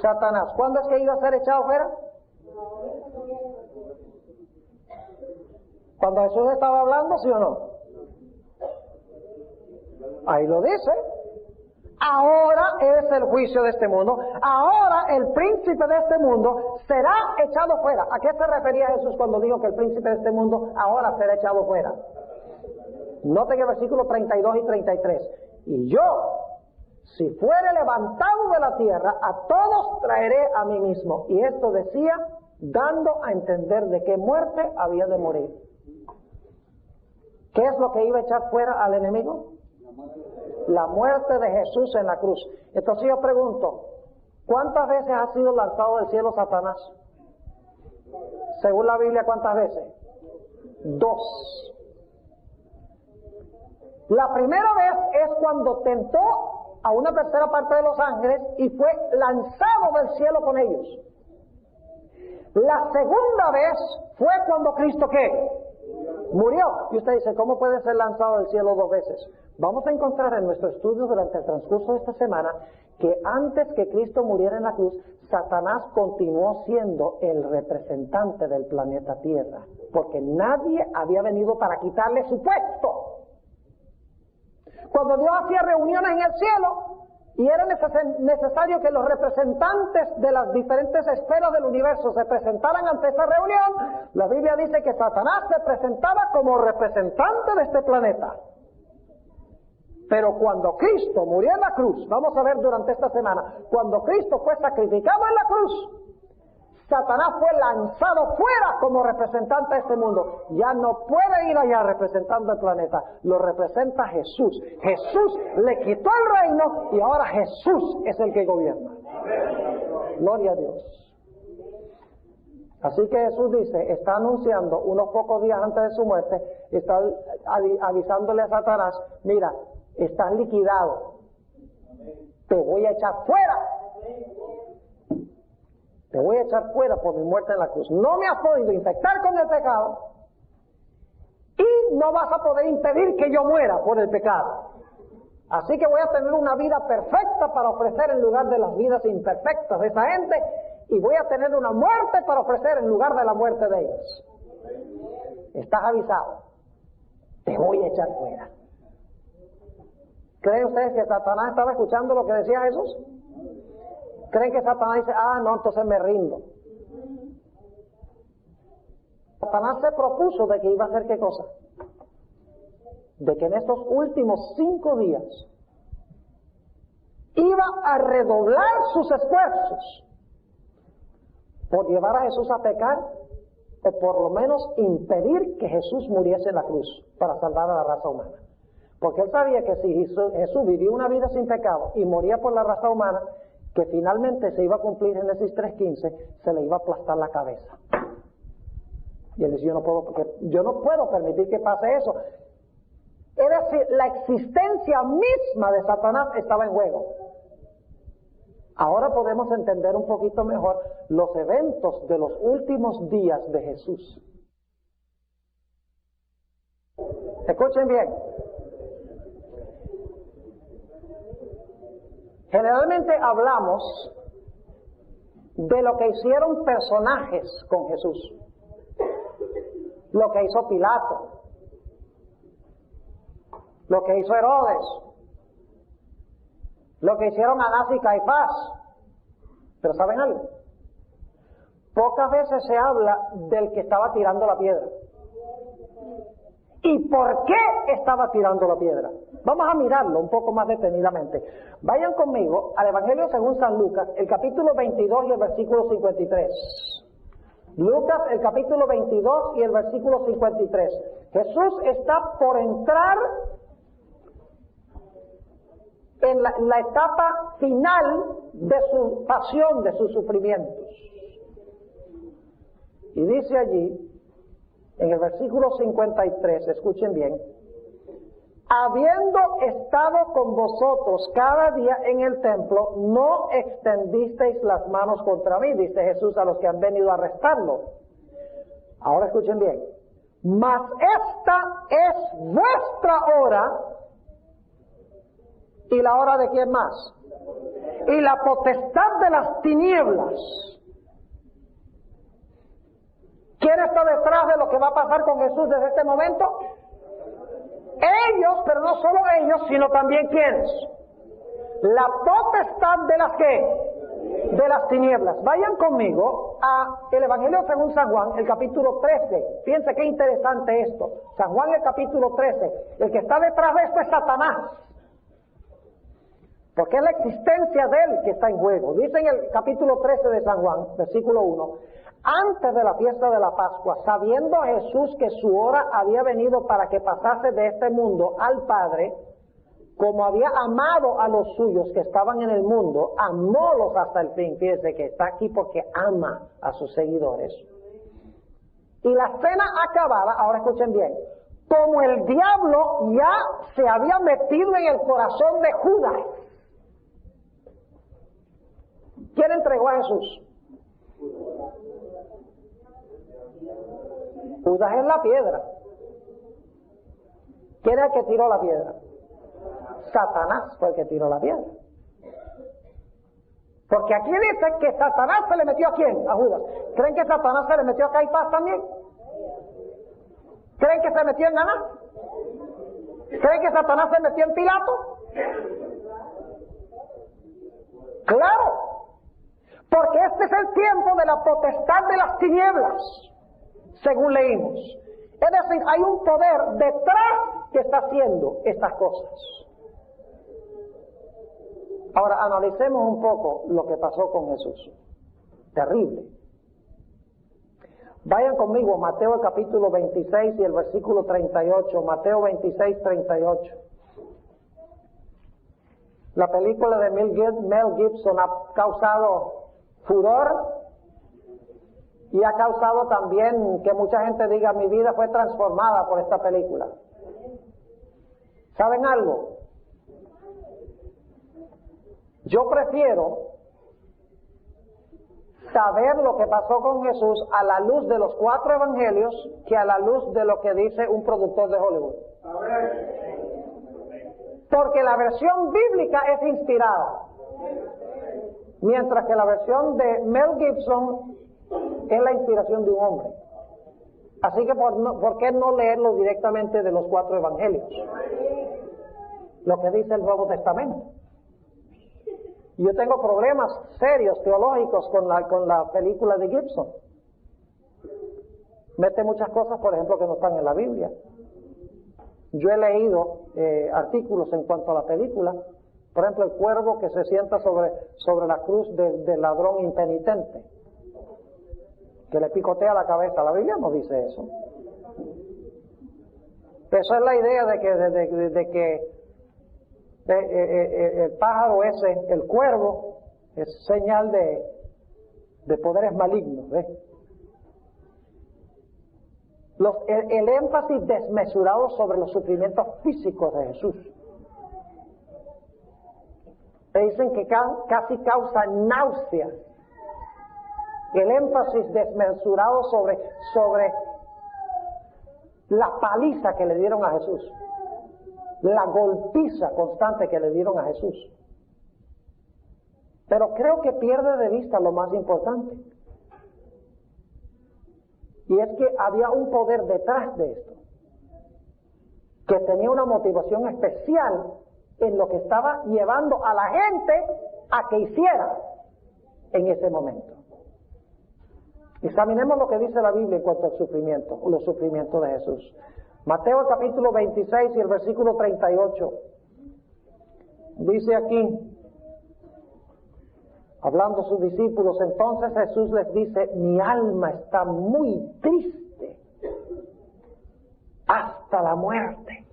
Speaker 1: Satanás. ¿Cuándo es que iba a ser echado fuera? Cuando Jesús estaba hablando, ¿sí o no? Ahí lo dice. Ahora es el juicio de este mundo. Ahora el príncipe de este mundo será echado fuera. ¿A qué se refería Jesús cuando dijo que el príncipe de este mundo ahora será echado fuera? Noten el versículo 32 y 33. Y yo, si fuere levantado de la tierra, a todos traeré a mí mismo. Y esto decía, dando a entender de qué muerte había de morir. ¿Qué es lo que iba a echar fuera al enemigo? La muerte de Jesús en la cruz. Entonces yo pregunto, ¿cuántas veces ha sido lanzado del cielo Satanás? Según la Biblia, ¿cuántas veces? 2. La primera vez es cuando tentó a una tercera parte de los ángeles y fue lanzado del cielo con ellos. La segunda vez fue cuando Cristo, ¿qué? Murió. Y usted dice, ¿cómo puede ser lanzado del cielo 2 veces? Vamos a encontrar en nuestro estudio durante el transcurso de esta semana que antes que Cristo muriera en la cruz, Satanás continuó siendo el representante del planeta Tierra, porque nadie había venido para quitarle su puesto. Cuando Dios hacía reuniones en el cielo y era necesario que los representantes de las diferentes esferas del universo se presentaran ante esa reunión, la Biblia dice que Satanás se presentaba como representante de este planeta. Pero cuando Cristo murió en la cruz, vamos a ver durante esta semana, cuando Cristo fue sacrificado en la cruz, Satanás fue lanzado fuera como representante de este mundo. Ya no puede ir allá representando el planeta, lo representa Jesús. Jesús le quitó el reino y ahora Jesús es el que gobierna. Gloria a Dios. Así que Jesús dice, está anunciando unos pocos días antes de su muerte, está avisándole a Satanás, mira, estás liquidado, te voy a echar fuera. Te voy a echar fuera por mi muerte en la cruz. No me has podido infectar con el pecado y no vas a poder impedir que yo muera por el pecado. Así que voy a tener una vida perfecta para ofrecer en lugar de las vidas imperfectas de esa gente y voy a tener una muerte para ofrecer en lugar de la muerte de ellos. Estás avisado. Te voy a echar fuera. ¿Creen ustedes que Satanás estaba escuchando lo que decía Jesús? ¿Creen que Satanás dice, no, entonces me rindo? Satanás se propuso de que iba a hacer ¿qué cosa? De que en estos últimos 5 días iba a redoblar sus esfuerzos por llevar a Jesús a pecar o por lo menos impedir que Jesús muriese en la cruz para salvar a la raza humana. Porque él sabía que si Jesús vivía una vida sin pecado y moría por la raza humana, que finalmente se iba a cumplir Génesis 3:15, se le iba a aplastar la cabeza. Y él dice, yo no puedo permitir que pase eso. Es decir, la existencia misma de Satanás estaba en juego. Ahora podemos entender un poquito mejor los eventos de los últimos días de Jesús. Escuchen bien. Generalmente hablamos de lo que hicieron personajes con Jesús. Lo que hizo Pilato, lo que hizo Herodes, lo que hicieron Anás y Caifás. Pero ¿saben algo? Pocas veces se habla del que estaba tirando la piedra. ¿Y por qué estaba tirando la piedra? Vamos a mirarlo un poco más detenidamente. Vayan conmigo al Evangelio según San Lucas, el capítulo 22 y el versículo 53. Lucas, el capítulo 22 y el versículo 53. Jesús está por entrar en la etapa final de su pasión, de sus sufrimientos. Y dice allí, en el versículo 53, escuchen bien: habiendo estado con vosotros cada día en el templo, no extendisteis las manos contra mí, dice Jesús a los que han venido a arrestarlo. Ahora escuchen bien: mas esta es vuestra hora, y la hora de quién más, y la potestad de las tinieblas. ¿Quién está detrás de lo que va a pasar con Jesús desde este momento? Ellos, pero no solo ellos, sino también ¿quiénes? La potestad de las ¿qué? De las tinieblas. Vayan conmigo a el Evangelio según San Juan, el capítulo 13. Fíjense qué interesante esto. San Juan, el capítulo 13. El que está detrás de esto es Satanás, porque es la existencia de él que está en juego. Dice en el capítulo 13 de San Juan, versículo 1: antes de la fiesta de la Pascua, sabiendo Jesús que su hora había venido para que pasase de este mundo al Padre, como había amado a los suyos que estaban en el mundo, amólos hasta el fin. Fíjense que está aquí porque ama a sus seguidores. Y la cena acabada, ahora escuchen bien, como el diablo ya se había metido en el corazón de Judas. ¿Quién entregó a Jesús? Judas es la piedra. ¿Quién es el que tiró la piedra? Satanás fue el que tiró la piedra. Porque aquí dice que Satanás se le metió ¿a quién? A Judas. ¿Creen que Satanás se le metió a Caifás también? ¿Creen que se metió en Anás? ¿Creen que Satanás se metió en Pilato? Claro. Porque este es el tiempo de la potestad de las tinieblas, según leímos. Es decir, hay un poder detrás que está haciendo estas cosas. Ahora, analicemos un poco lo que pasó con Jesús. Terrible. Vayan conmigo a Mateo el capítulo 26 y el versículo 38. Mateo 26, 38. La película de Mel Gibson ha causado furor y ha causado también que mucha gente diga: mi vida fue transformada por esta película. ¿Saben algo? Yo prefiero saber lo que pasó con Jesús a la luz de los 4 evangelios que a la luz de lo que dice un productor de Hollywood. Porque la versión bíblica es inspirada, mientras que la versión de Mel Gibson es la inspiración de un hombre. Así que ¿por qué no leerlo directamente de los 4 evangelios? Lo que dice el Nuevo Testamento. Yo tengo problemas serios teológicos con la película de Gibson. Mete muchas cosas, por ejemplo, que no están en la Biblia. Yo he leído artículos en cuanto a la película. Por ejemplo, el cuervo que se sienta sobre la cruz del ladrón impenitente, que le picotea la cabeza. La Biblia no dice eso. Esa es la idea de que el pájaro ese, el cuervo, es señal de poderes malignos. ¿Ves? El énfasis desmesurado sobre los sufrimientos físicos de Jesús. Te dicen que casi causa náuseas. El énfasis desmesurado sobre la paliza que le dieron a Jesús, la golpiza constante que le dieron a Jesús. Pero creo que pierde de vista lo más importante. Y es que había un poder detrás de esto, que tenía una motivación especial en lo que estaba llevando a la gente a que hiciera en ese momento. Examinemos lo que dice la Biblia en cuanto al sufrimiento, los sufrimientos de Jesús. Mateo capítulo 26 y el versículo 38. Dice aquí, hablando a sus discípulos, entonces Jesús les dice: mi alma está muy triste hasta la muerte.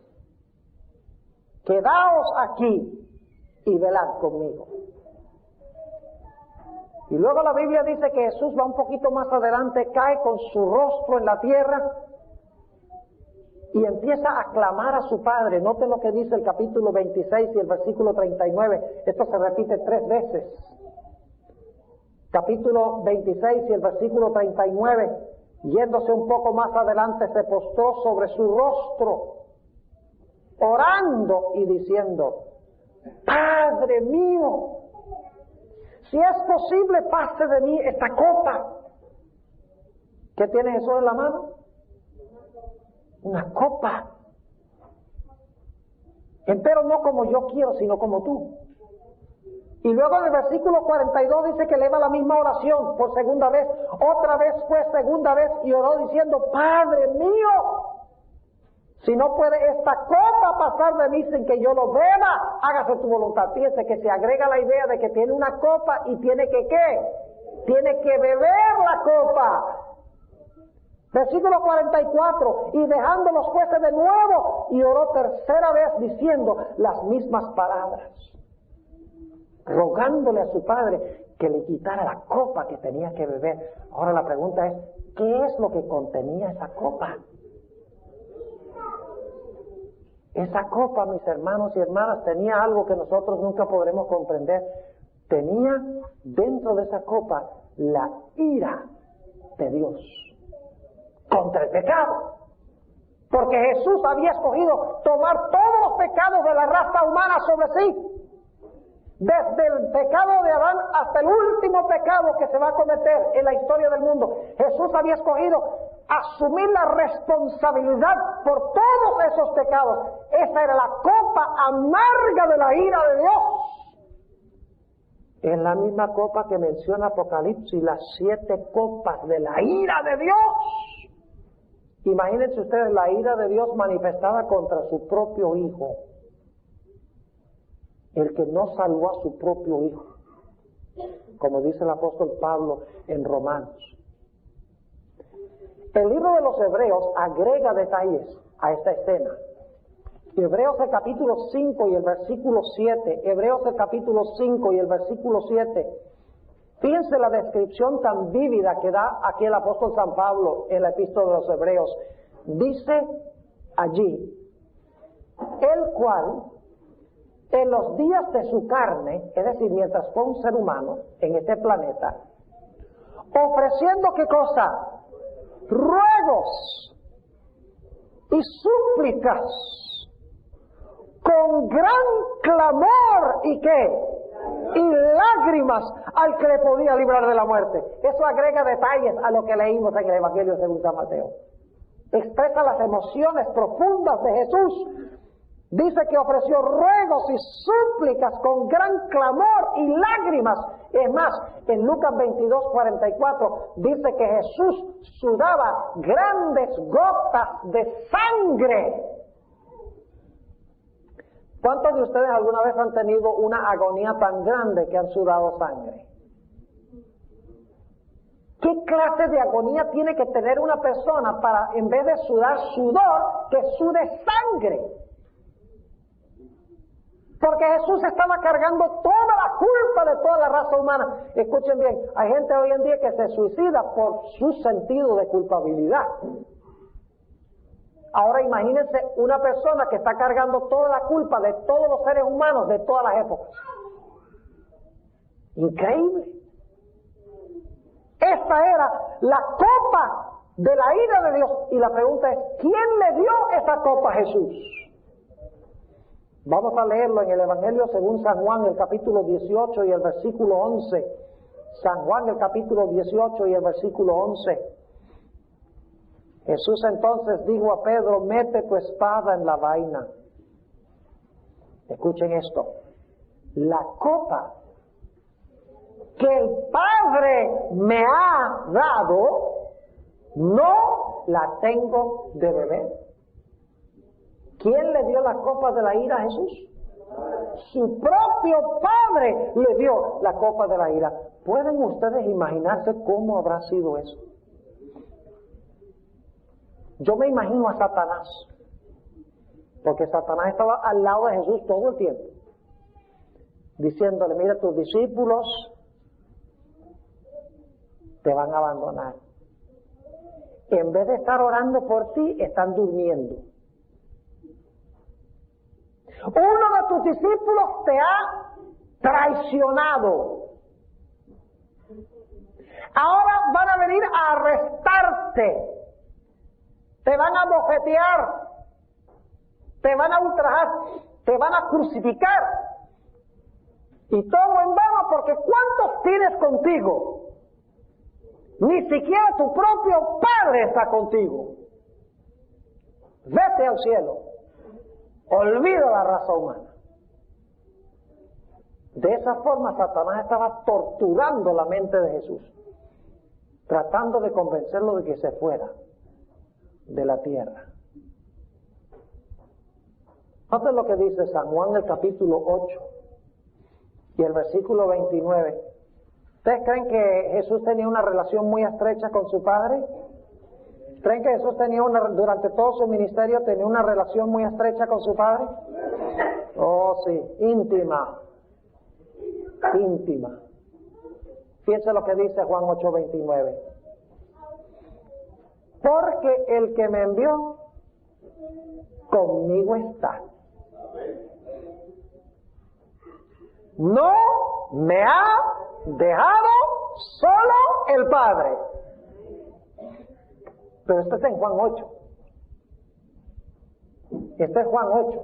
Speaker 1: Quedaos aquí y velad conmigo. Y luego la Biblia dice que Jesús va un poquito más adelante, cae con su rostro en la tierra y empieza a clamar a su Padre. Noten lo que dice el capítulo 26 y el versículo 39. Esto se repite 3 veces. Capítulo 26 y el versículo 39, yéndose un poco más adelante, se postró sobre su rostro, orando y diciendo: Padre mío, si es posible, pase de mí esta copa. ¿Qué tiene Jesús en la mano? Una copa. Empero no como yo quiero, sino como tú. Y luego en el versículo 42 dice que eleva la misma oración por segunda vez. Otra vez fue segunda vez y oró diciendo: Padre mío, si no puede esta copa pasar de mí sin que yo lo beba, hágase tu voluntad. Fíjense que se agrega la idea de que tiene una copa y tiene que ¿qué? Tiene que beber la copa. Versículo 44, y dejándolos fuese de nuevo, y oró tercera vez diciendo las mismas palabras, rogándole a su Padre que le quitara la copa que tenía que beber. Ahora la pregunta es, ¿qué es lo que contenía esa copa? Esa copa, mis hermanos y hermanas, tenía algo que nosotros nunca podremos comprender. Tenía dentro de esa copa la ira de Dios contra el pecado. Porque Jesús había escogido tomar todos los pecados de la raza humana sobre sí. Desde el pecado de Adán hasta el último pecado que se va a cometer en la historia del mundo. Jesús había escogido asumir la responsabilidad por todos esos pecados. Esa era la copa amarga de la ira de Dios. Es la misma copa que menciona Apocalipsis, las 7 copas de la ira de Dios. Imagínense ustedes la ira de Dios manifestada contra su propio Hijo. El que no salvó a su propio Hijo, como dice el apóstol Pablo en Romanos. El libro de los Hebreos agrega detalles a esta escena. Hebreos el capítulo 5 y el versículo 7. Hebreos el capítulo 5 y el versículo 7. Fíjense la descripción tan vívida que da aquí el apóstol San Pablo en la epístola de los Hebreos. Dice allí, el cual en los días de su carne, es decir, mientras fue un ser humano en este planeta, ofreciendo ¿qué cosa? Ruegos y súplicas con gran clamor y ¿qué? Y lágrimas al que le podía librar de la muerte. Eso agrega detalles a lo que leímos en el Evangelio según San Mateo. Expresa las emociones profundas de Jesús. Dice que ofreció ruegos y súplicas con gran clamor y lágrimas. Es más, en Lucas 22:44 dice que Jesús sudaba grandes gotas de sangre. ¿Cuántos de ustedes alguna vez han tenido una agonía tan grande que han sudado sangre? ¿Qué clase de agonía tiene que tener una persona para, en vez de sudar sudor, que sude sangre? Porque Jesús estaba cargando toda la culpa de toda la raza humana. Escuchen bien, hay gente hoy en día que se suicida por su sentido de culpabilidad. Ahora imagínense una persona que está cargando toda la culpa de todos los seres humanos de todas las épocas. Increíble. Esta era la copa de la ira de Dios. Y la pregunta es, ¿quién le dio esa copa a Jesús? Vamos a leerlo en el Evangelio según San Juan, el capítulo 18 y el versículo 11. San Juan, el capítulo 18 y el versículo 11. Jesús entonces dijo a Pedro: mete tu espada en la vaina. Escuchen esto. La copa que el Padre me ha dado, no la tengo de beber. ¿Quién le dio la copa de la ira a Jesús? Su propio Padre le dio la copa de la ira. ¿Pueden ustedes imaginarse cómo habrá sido eso? Yo me imagino a Satanás, porque Satanás estaba al lado de Jesús todo el tiempo, diciéndole: mira, tus discípulos te van a abandonar. En vez de estar orando por ti, están durmiendo. Uno de tus discípulos te ha traicionado. Ahora van a venir a arrestarte. Te van a bofetear. Te van a ultrajar. Te van a crucificar. Y todo en vano, porque ¿cuántos tienes contigo? Ni siquiera tu propio Padre está contigo. Vete al cielo. Olvida la raza humana. De esa forma Satanás estaba torturando la mente de Jesús, tratando de convencerlo de que se fuera de la tierra. Noten lo que dice San Juan, el capítulo 8 y el versículo 29. ¿Ustedes creen que Jesús tenía una relación muy estrecha con su Padre? ¿Creen que Jesús durante todo su ministerio tenía una relación muy estrecha con su Padre? Oh, sí, íntima. Íntima. Fíjense lo que dice Juan 8:29. Porque el que me envió conmigo está. No me ha dejado solo el Padre. Pero esto está en Juan 8. Este es Juan 8.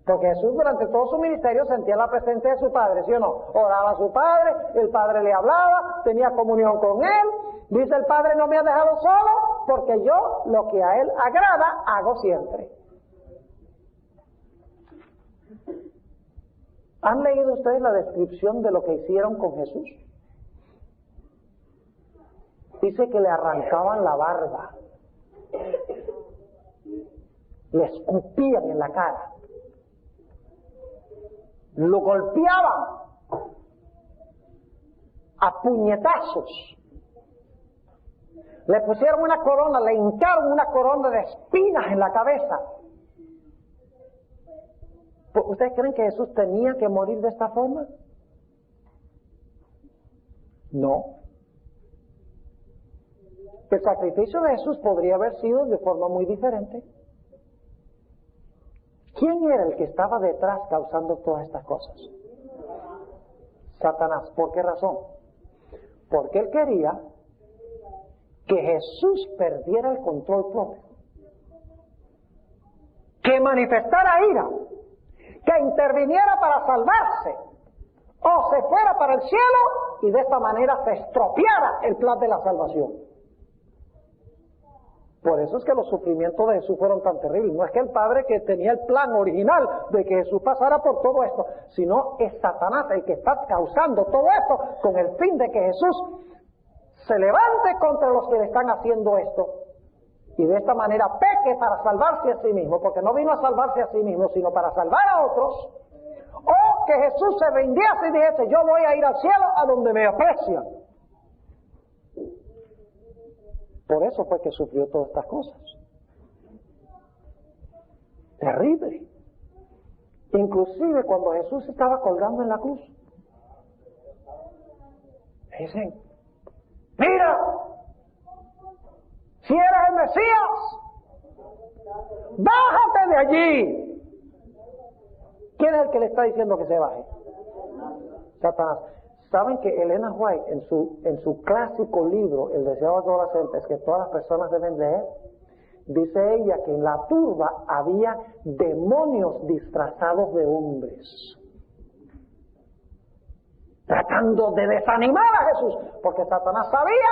Speaker 1: Porque Jesús durante todo su ministerio sentía la presencia de su Padre, ¿sí o no? Oraba a su Padre, el Padre le hablaba, tenía comunión con Él. Dice el Padre: no me ha dejado solo, porque yo lo que a Él agrada hago siempre. ¿Han leído ustedes la descripción de lo que hicieron con Jesús? Dice que le arrancaban la barba, le escupían en la cara, lo golpeaban a puñetazos, le pusieron una corona, le hincaron una corona de espinas en la cabeza. ¿Ustedes creen que Jesús tenía que morir de esta forma? No. El sacrificio de Jesús podría haber sido de forma muy diferente. ¿Quién era el que estaba detrás causando todas estas cosas? Satanás. ¿Por qué razón? Porque él quería que Jesús perdiera el control propio, que manifestara ira, que interviniera para salvarse, o se fuera para el cielo y de esta manera se estropeara el plan de la salvación. Por eso es que los sufrimientos de Jesús fueron tan terribles. No es que el Padre que tenía el plan original de que Jesús pasara por todo esto, sino es Satanás el que está causando todo esto con el fin de que Jesús se levante contra los que le están haciendo esto y de esta manera peque para salvarse a sí mismo, porque no vino a salvarse a sí mismo, sino para salvar a otros, o que Jesús se rindiese y dijese: yo voy a ir al cielo a donde me aprecian. Por eso fue que sufrió todas estas cosas. Terrible. Inclusive cuando Jesús estaba colgando en la cruz, dicen: mira, si eres el Mesías, bájate de allí. ¿Quién es el que le está diciendo que se baje? Satanás. ¿Saben que Elena White, en su clásico libro, El deseo de adolescentes, que todas las personas deben leer, Dice ella que en la turba había demonios disfrazados de hombres, tratando de desanimar a Jesús, porque Satanás sabía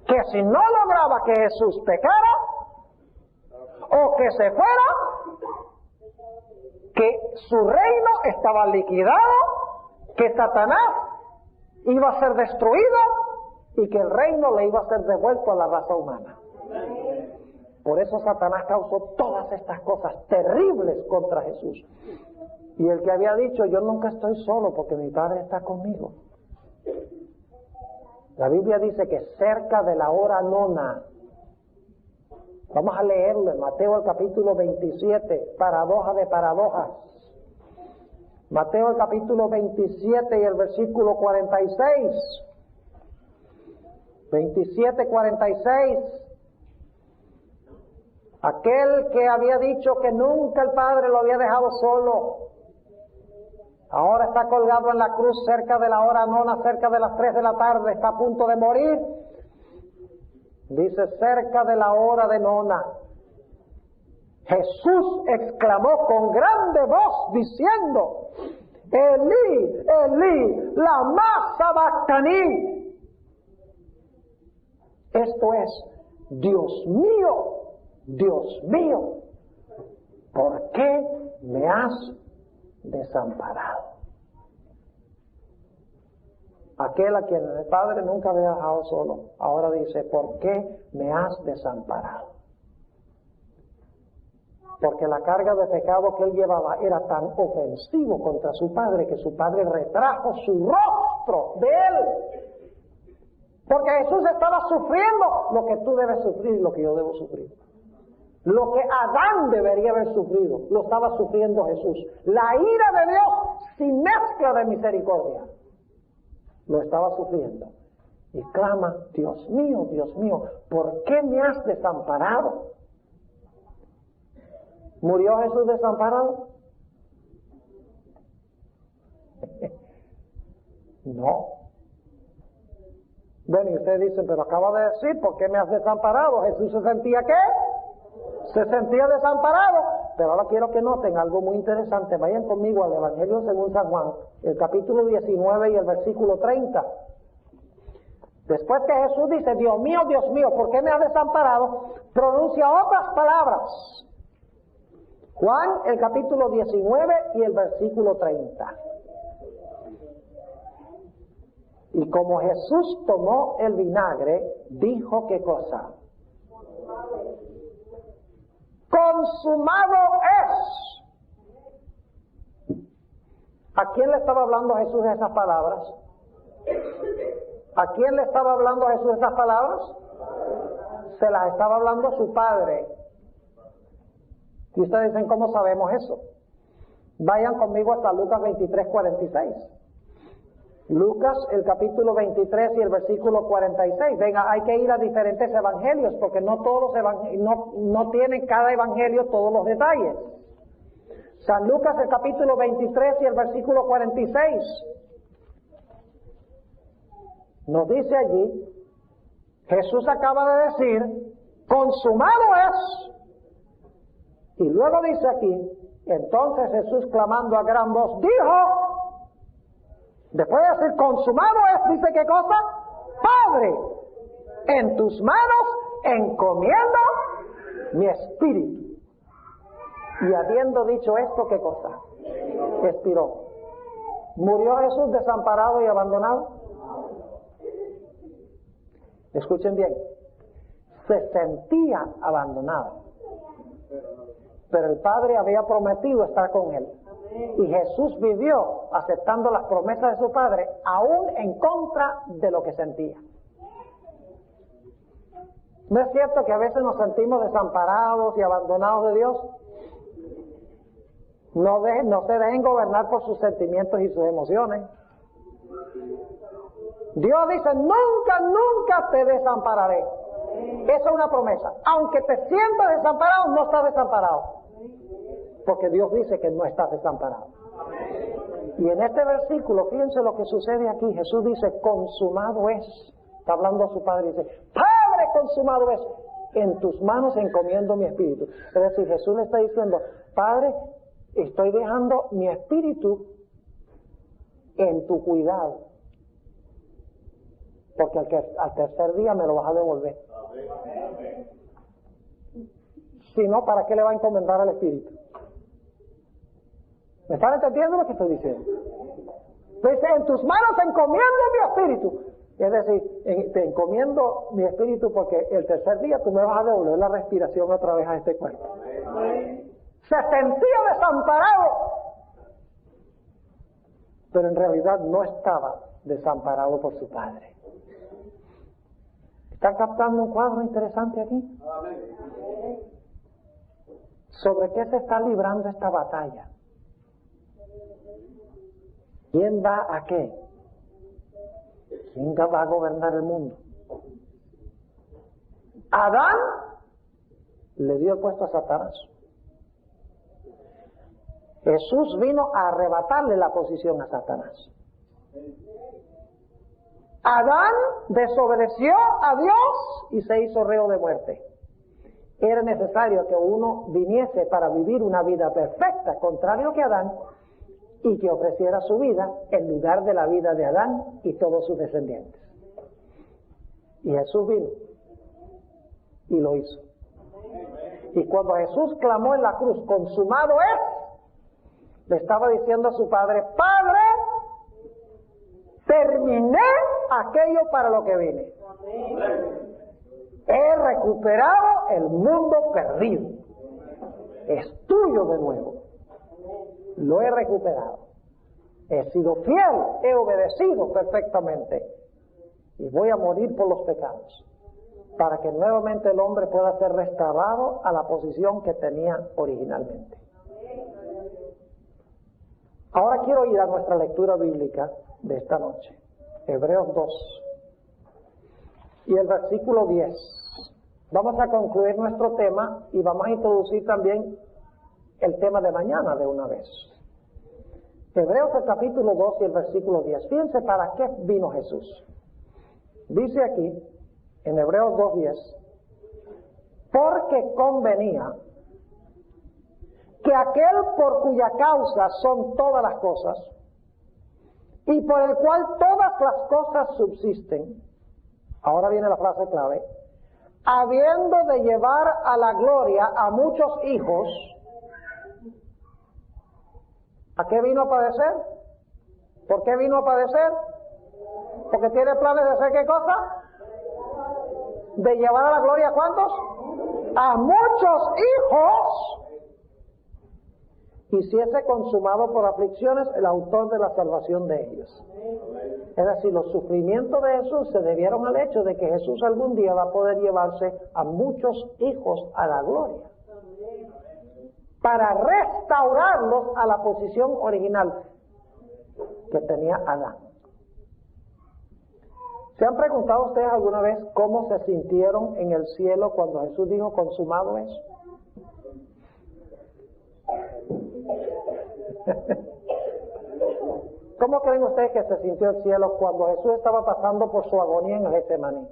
Speaker 1: que si no lograba que Jesús pecara o que se fuera, que su reino estaba liquidado, que Satanás iba a ser destruido y que el reino le iba a ser devuelto a la raza humana. Por eso Satanás causó todas estas cosas terribles contra Jesús. Y el que había dicho, yo nunca estoy solo porque mi Padre está conmigo. La Biblia dice que cerca de la hora nona, vamos a leerlo en Mateo el capítulo 27, paradoja de paradojas. Mateo el capítulo 27 y el versículo 46. 27, 46. Aquel que había dicho que nunca el Padre lo había dejado solo, ahora está colgado en la cruz cerca de la hora nona, cerca de las 3 de la tarde, está a punto de morir. Dice, cerca de la hora de nona, Jesús exclamó con grande voz diciendo, Elí, Elí, lama sabactani. Esto es, Dios mío, ¿por qué me has desamparado? Aquel a quien el Padre nunca había dejado solo, ahora dice, ¿por qué me has desamparado? Porque la carga de pecado que él llevaba era tan ofensivo contra su Padre que su Padre retrajo su rostro de él. Porque Jesús estaba sufriendo lo que tú debes sufrir y lo que yo debo sufrir. Lo que Adán debería haber sufrido, lo estaba sufriendo Jesús. La ira de Dios sin mezcla de misericordia, lo estaba sufriendo. Y clama, Dios mío, ¿por qué me has desamparado? ¿Murió Jesús desamparado? No. Bueno, y ustedes dicen, pero acaba de decir, ¿por qué me has desamparado? ¿Jesús se sentía qué? Se sentía desamparado. Pero ahora quiero que noten algo muy interesante. Vayan conmigo al Evangelio según San Juan, el capítulo 19 y el versículo 30. Después que Jesús dice, Dios mío, ¿por qué me has desamparado? Pronuncia otras palabras. Juan, el capítulo 19 y el versículo 30. Y como Jesús tomó el vinagre, dijo, ¿qué cosa? Consumado es. ¿A quién le estaba hablando Jesús esas palabras? ¿A quién le estaba hablando Jesús esas palabras? Se las estaba hablando a su Padre. Y ustedes dicen, ¿cómo sabemos eso? Vayan conmigo hasta Lucas 23, 46. Lucas, el capítulo 23 y el versículo 46. Venga, hay que ir a diferentes evangelios, porque no todos no tienen cada evangelio todos los detalles. San Lucas, el capítulo 23 y el versículo 46. Nos dice allí, Jesús acaba de decir, consumado es. Y luego dice aquí, entonces Jesús clamando a gran voz, dijo, después de decir consumado es, dice ¿qué cosa? Padre, en tus manos encomiendo mi espíritu. Y habiendo dicho esto, ¿qué cosa? Expiró. ¿Murió Jesús desamparado y abandonado? Escuchen bien, se sentía abandonado, pero el Padre había prometido estar con él. Y Jesús vivió aceptando las promesas de su Padre, aún en contra de lo que sentía. ¿No es cierto que a veces nos sentimos desamparados y abandonados de Dios? No se dejen gobernar por sus sentimientos y sus emociones. Dios dice, nunca te desampararé. Esa es una promesa. Aunque te sientas desamparado, no estás desamparado. Porque Dios dice que no estás desamparado. Y en este versículo, fíjense lo que sucede aquí. Jesús dice, consumado es. Está hablando a su Padre y dice, Padre, consumado es. en tus manos encomiendo mi espíritu. Es decir, Jesús le está diciendo, Padre, estoy dejando mi espíritu en tu cuidado, porque al tercer día me lo vas a devolver. Si no, ¿para qué le va a encomendar al espíritu? ¿Me están entendiendo lo que estoy diciendo? Dice, en tus manos encomiendo mi espíritu. Es decir, te encomiendo mi espíritu porque el tercer día tú me vas a devolver la respiración otra vez a este cuerpo. Se sentía desamparado, pero en realidad no estaba desamparado por su padre. ¿Están captando un cuadro interesante aquí? ¿Sobre qué se está librando esta batalla? ¿Quién va a qué? ¿Quién va a gobernar el mundo? Adán le dio el puesto a Satanás. Jesús vino a arrebatarle la posición a Satanás. Adán desobedeció a Dios y se hizo reo de muerte. Era necesario que uno viniese para vivir una vida perfecta, contrario que Adán, y que ofreciera su vida en lugar de la vida de Adán y todos sus descendientes. Y Jesús vino y lo hizo. Y cuando Jesús clamó en la cruz, consumado es, le estaba diciendo a su Padre, Padre, terminé aquello para lo que vine. He recuperado el mundo perdido. Es tuyo de nuevo. Lo he recuperado. He sido fiel, he obedecido perfectamente. Y voy a morir por los pecados, para que nuevamente el hombre pueda ser restaurado a la posición que tenía originalmente. Ahora quiero ir a nuestra lectura bíblica de esta noche. Hebreos 2 y el versículo 10. Vamos a concluir nuestro tema y vamos a introducir también el tema de mañana de una vez. Hebreos el capítulo 2 y el versículo 10. Fíjense para qué vino Jesús. Dice aquí, en Hebreos 2:10, porque convenía que aquel por cuya causa son todas las cosas, y por el cual todas las cosas subsisten, ahora viene la frase clave, habiendo de llevar a la gloria a muchos hijos. ¿A qué vino a padecer? ¿Por qué vino a padecer? Porque tiene planes de hacer ¿qué cosa? De llevar a la gloria ¿a cuántos? A muchos hijos. Y si ese consumado por aflicciones, el autor de la salvación de ellos. Es decir, los sufrimientos de Jesús se debieron al hecho de que Jesús algún día va a poder llevarse a muchos hijos a la gloria, para restaurarlos a la posición original que tenía Adán. ¿Se han preguntado ustedes alguna vez cómo se sintieron en el cielo cuando Jesús dijo consumado es? ¿Cómo creen ustedes que se sintió el cielo cuando Jesús estaba pasando por su agonía en Getsemaní?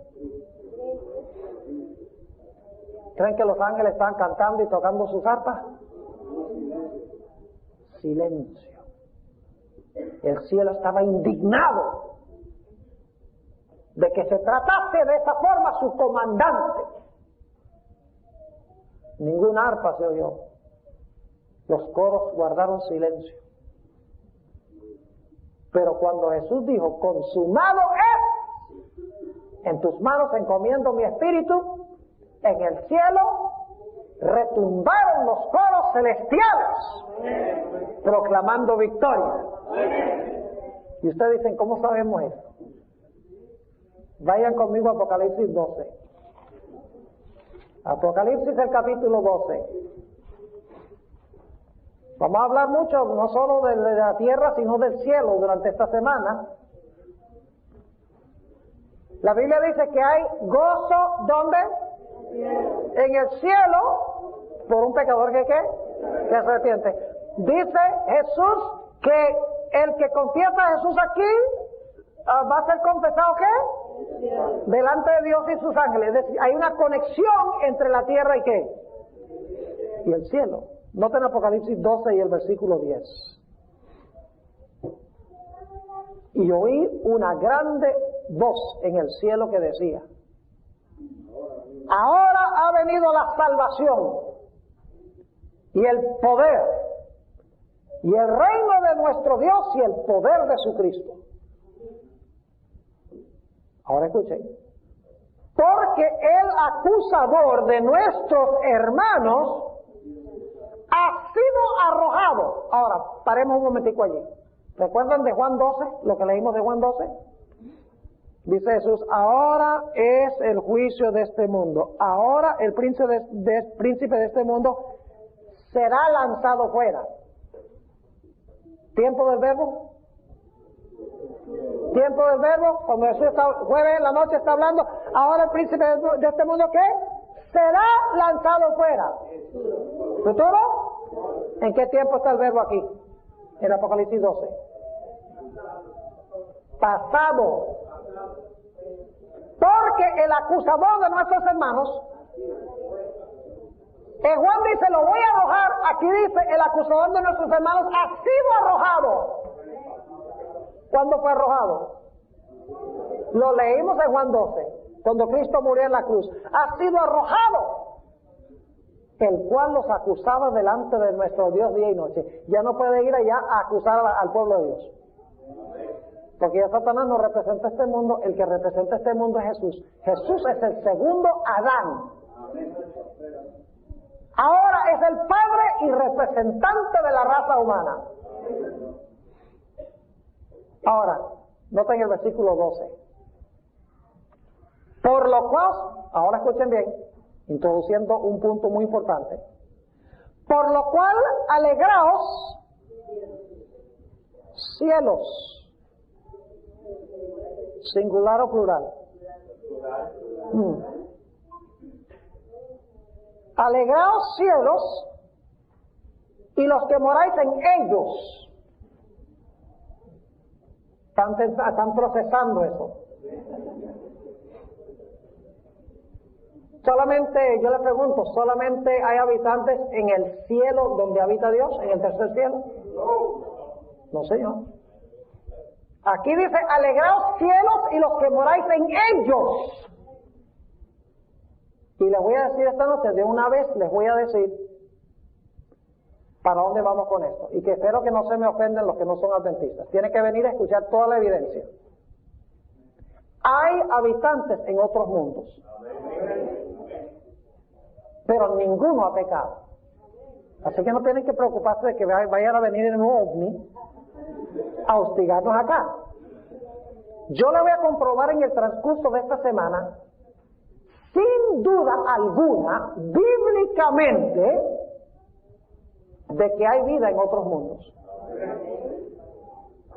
Speaker 1: ¿Creen que los ángeles estaban cantando y tocando sus arpas? Silencio. El cielo estaba indignado de que se tratase de esa forma su comandante. Ninguna arpa se oyó. Los coros guardaron silencio. Pero cuando Jesús dijo, consumado es, en tus manos encomiendo mi espíritu, en el cielo retumbaron los coros celestiales, proclamando victoria. Y ustedes dicen, ¿cómo sabemos eso? Vayan conmigo a Apocalipsis 12. Apocalipsis el capítulo 12. Vamos a hablar mucho, no solo de la tierra, sino del cielo durante esta semana. La Biblia dice que hay gozo, ¿dónde? En el cielo, por un pecador que ¿qué? Que se arrepiente. Dice Jesús que el que confiesa a Jesús aquí va a ser confesado ¿qué? delante de Dios y sus ángeles. Es decir, hay una conexión entre la tierra y ¿qué? Y el cielo. Noten Apocalipsis 12 y el versículo 10. Y oí una grande voz en el cielo que decía: ahora ha venido la salvación y el poder y el reino de nuestro Dios y el poder de su Cristo. Ahora escuchen. Porque el acusador de nuestros hermanos ha sido arrojado. Ahora, paremos un momentico allí. ¿Recuerdan de Juan 12? Lo que leímos de Juan 12. Dice Jesús: ahora es el juicio de este mundo. Ahora el príncipe de este mundo será lanzado fuera. ¿Tiempo del verbo? ¿Tiempo del verbo? Cuando Jesús jueves en la noche está hablando, ahora el príncipe de este mundo, ¿qué? Será lanzado fuera. ¿Futuro? ¿En qué tiempo está el verbo aquí? En Apocalipsis 12. Pasado. Porque el acusador de nuestros hermanos, Juan dice, lo voy a arrojar. Aquí dice, el acusador de nuestros hermanos ha sido arrojado. ¿Cuándo fue arrojado? Lo leímos en Juan 12, cuando Cristo murió en la cruz. Ha sido arrojado, el cual los acusaba delante de nuestro Dios día y noche. Ya no puede ir allá a acusar al pueblo de Dios, porque ya Satanás no representa este mundo. El que representa este mundo es Jesús. Jesús es el segundo Adán. Ahora es el Padre y representante de la raza humana. Ahora, noten el versículo 12. Por lo cual, ahora escuchen bien, introduciendo un punto muy importante. Por lo cual, alegraos, cielos. ¿Singular o plural? Alegraos, cielos, y los que moráis en ellos. Están procesando eso. Solamente, yo le pregunto, ¿solamente hay habitantes en el cielo donde habita Dios, en el tercer cielo? No, señor. Aquí dice, alegraos cielos y los que moráis en ellos. Y les voy a decir esta noche, de una vez les voy a decir para dónde vamos con esto. Y que espero que no se me ofenden los que no son adventistas. Tienen que venir a escuchar toda la evidencia. Hay habitantes en otros mundos, pero ninguno ha pecado. Así que no tienen que preocuparse de que vayan a venir en un ovni a hostigarnos acá. Yo le voy a comprobar en el transcurso de esta semana, sin duda alguna, bíblicamente, de que hay vida en otros mundos.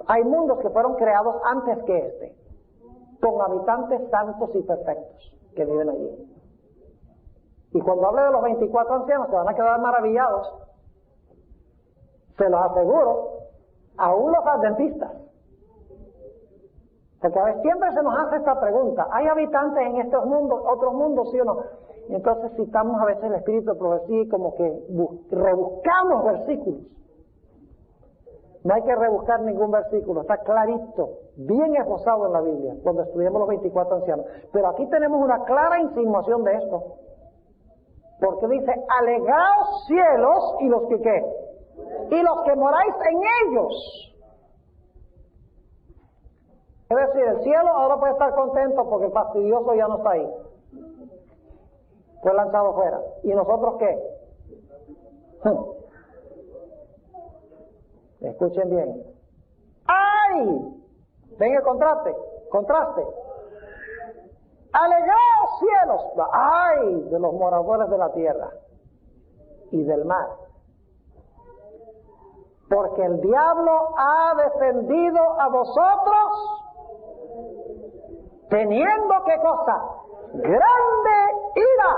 Speaker 1: Hay mundos que fueron creados antes que este, con habitantes santos y perfectos que viven allí. Y cuando hable de los 24 ancianos se van a quedar maravillados. Se los aseguro, aún los adventistas. Porque a veces siempre se nos hace esta pregunta: ¿hay habitantes en estos mundos, otros mundos, sí o no? Y entonces citamos a veces el espíritu de profecía y como que rebuscamos versículos. No hay que rebuscar ningún versículo, está clarito, bien esbozado en la Biblia, cuando estudiamos los 24 ancianos. Pero aquí tenemos una clara insinuación de esto. Porque dice, alegraos cielos y los que ¿qué? Y los que moráis en ellos. Es decir, el cielo ahora puede estar contento porque el fastidioso ya no está ahí. Fue lanzado fuera. ¿Y nosotros qué? Escuchen bien. ¡Ay! Ven el contraste. Alegraos cielos. ¡Ay! De los moradores de la tierra y del mar. Porque el diablo ha defendido a vosotros, teniendo ¿qué cosa? Grande ira,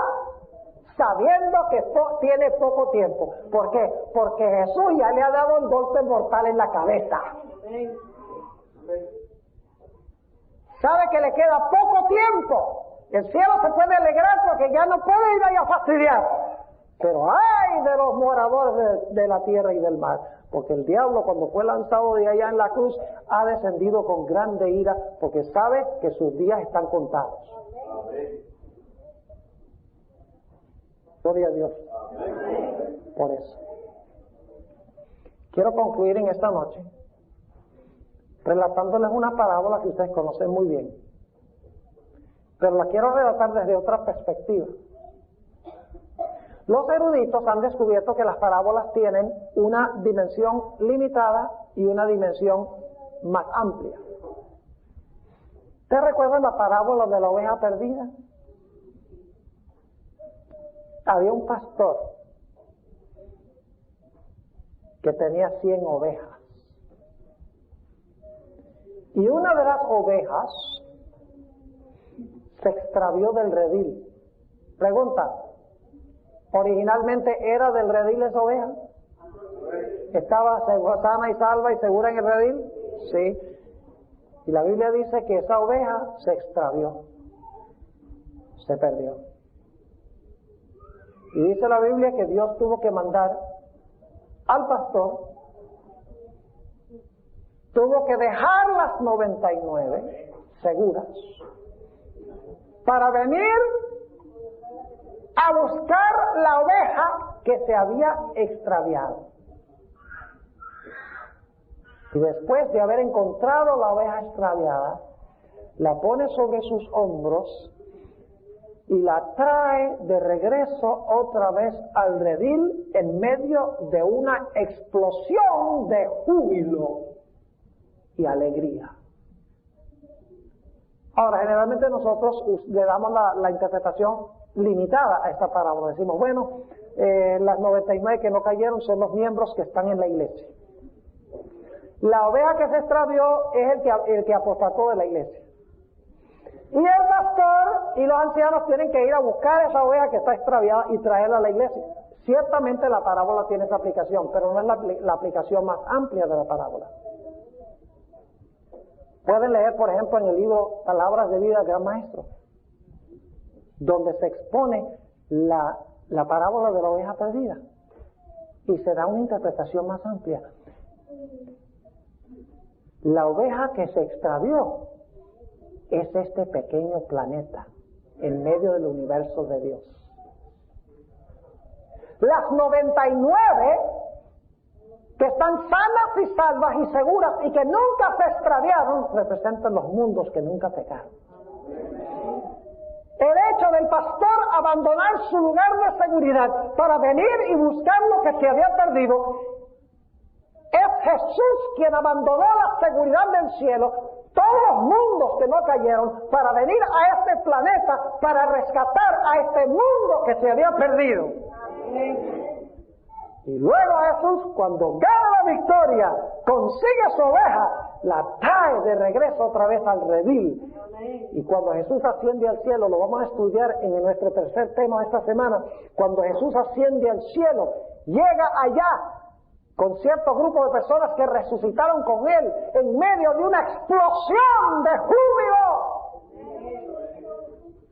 Speaker 1: sabiendo que tiene poco tiempo. ¿Por qué? Porque Jesús ya le ha dado el golpe mortal en la cabeza. Sabe que le queda poco tiempo. El cielo se puede alegrar porque ya no puede ir ahí a fastidiar. Pero ay de los moradores de la tierra y del mar, porque el diablo, cuando fue lanzado de allá en la cruz, ha descendido con grande ira, porque sabe que sus días están contados. Gloria a Dios. Por eso quiero concluir en esta noche relatándoles una parábola que ustedes conocen muy bien, pero la quiero relatar desde otra perspectiva. Los eruditos han descubierto que las parábolas tienen una dimensión limitada y una dimensión más amplia. ¿Ustedes recuerdan la parábola de la oveja perdida? Había un pastor que tenía 100 ovejas. Y una de las ovejas se extravió del redil. Pregunta, ¿originalmente era del redil esa oveja? ¿Estaba sana y salva y segura en el redil? Sí. Y la Biblia dice que esa oveja se extravió, se perdió. Y dice la Biblia que Dios tuvo que mandar al pastor, tuvo que dejar las 99 seguras para venir a buscar la oveja que se había extraviado. Y después de haber encontrado la oveja extraviada, la pone sobre sus hombros y la trae de regreso otra vez al redil en medio de una explosión de júbilo y alegría. Ahora, generalmente nosotros le damos la interpretación limitada a esta parábola. Decimos, bueno, las 99 que no cayeron son los miembros que están en la iglesia. La oveja que se extravió es el que apostató de la iglesia. Y el pastor y los ancianos tienen que ir a buscar esa oveja que está extraviada y traerla a la iglesia. Ciertamente la parábola tiene esa aplicación, pero no es la aplicación más amplia de la parábola. Pueden leer, por ejemplo, en el libro Palabras de Vida del Gran Maestro, donde se expone la parábola de la oveja perdida y se da una interpretación más amplia. La oveja que se extravió es este pequeño planeta en medio del universo de Dios. Las 99 que están sanas y salvas y seguras y que nunca se extraviaron representan los mundos que nunca pecaron. El hecho del pastor abandonar su lugar de seguridad para venir y buscar lo que se había perdido, es Jesús quien abandonó la seguridad del cielo, todos los mundos que no cayeron, para venir a este planeta, para rescatar a este mundo que se había perdido. Y luego Jesús, cuando gana la victoria, consigue su oveja, la trae de regreso otra vez al redil. Y cuando Jesús asciende al cielo, lo vamos a estudiar en nuestro tercer tema de esta semana, cuando Jesús asciende al cielo, llega allá con cierto grupo de personas que resucitaron con Él en medio de una explosión de júbilo.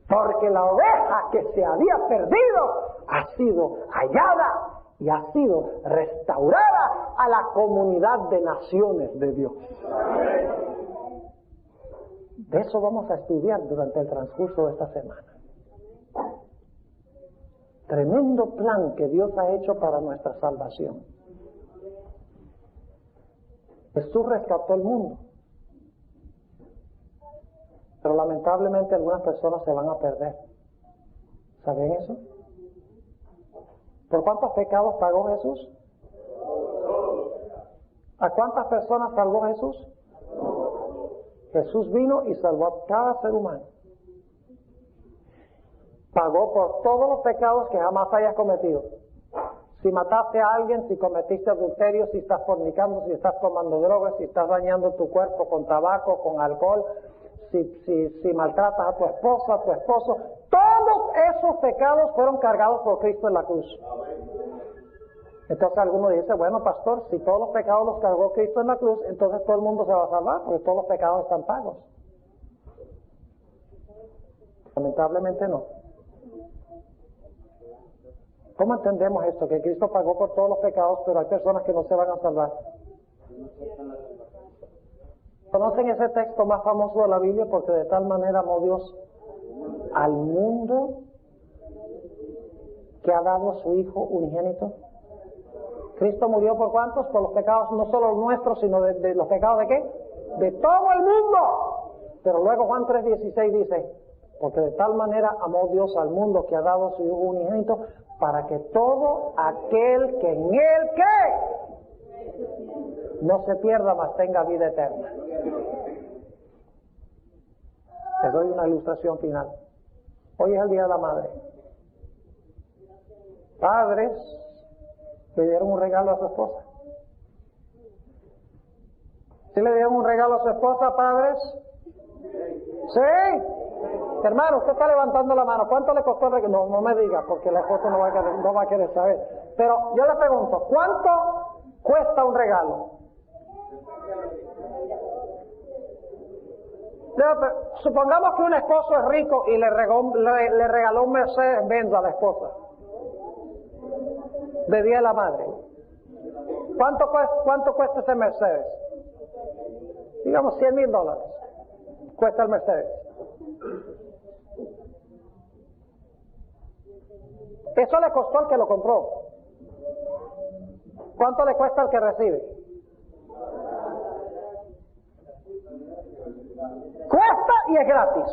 Speaker 1: Porque la oveja que se había perdido ha sido hallada y ha sido restaurada a la comunidad de naciones de Dios. De eso vamos a estudiar durante el transcurso de esta semana. Tremendo plan que Dios ha hecho para nuestra salvación. Jesús rescató el mundo, pero lamentablemente algunas personas se van a perder. ¿Saben eso? ¿Por cuántos pecados pagó Jesús? ¿A cuántas personas salvó Jesús? Jesús vino y salvó a cada ser humano. Pagó por todos los pecados que jamás hayas cometido. Si mataste a alguien, si cometiste adulterio, si estás fornicando, si estás tomando drogas, si estás dañando tu cuerpo con tabaco, con alcohol, si maltratas a tu esposa, a tu esposo, todos esos pecados fueron cargados por Cristo en la cruz. Entonces alguno dice, bueno pastor, si todos los pecados los cargó Cristo en la cruz, entonces todo el mundo se va a salvar, porque todos los pecados están pagos. Lamentablemente no. ¿Cómo entendemos esto? Que Cristo pagó por todos los pecados, pero hay personas que no se van a salvar. ¿Conocen ese texto más famoso de la Biblia? Porque de tal manera amó Dios al mundo que ha dado a su Hijo unigénito. Cristo murió por ¿cuántos? Por los pecados, no solo nuestros, sino de los pecados ¿de qué? De todo el mundo. Pero luego Juan 3:16 dice, porque de tal manera amó Dios al mundo que ha dado a su Hijo unigénito, para que todo aquel que en él ¿qué? No se pierda, mas tenga vida eterna. Les doy una ilustración final. Hoy es el Día de la Madre. Padres le dieron un regalo a su esposa. ¿Sí le dieron un regalo a su esposa, padres? ¿Sí? Hermano, usted está levantando la mano. ¿Cuánto le costó el regalo? No me diga, porque la esposa no va a querer saber. Pero yo le pregunto, ¿cuánto cuesta un regalo? Supongamos que un esposo es rico y le regaló un Mercedes-Benz a la esposa de Día de la Madre. ¿Cuánto cuesta ese Mercedes? Digamos $100,000 cuesta el Mercedes. Eso le costó al que lo compró. ¿Cuánto le cuesta al que recibe? Cuesta y es gratis.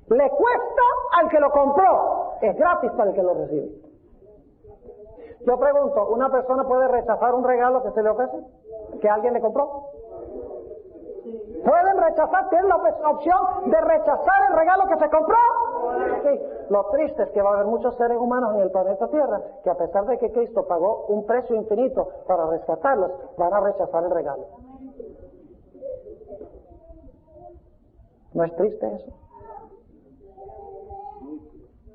Speaker 1: Le cuesta al que lo compró, es gratis para el que lo recibe. Yo pregunto, ¿una persona puede rechazar un regalo que se le ofrece? ¿Que alguien le compró? ¿Pueden rechazar? ¿Tienen la opción de rechazar el regalo que se compró? Sí. Lo triste es que va a haber muchos seres humanos en el planeta Tierra que, a pesar de que Cristo pagó un precio infinito para rescatarlos, van a rechazar el regalo. ¿No es triste eso?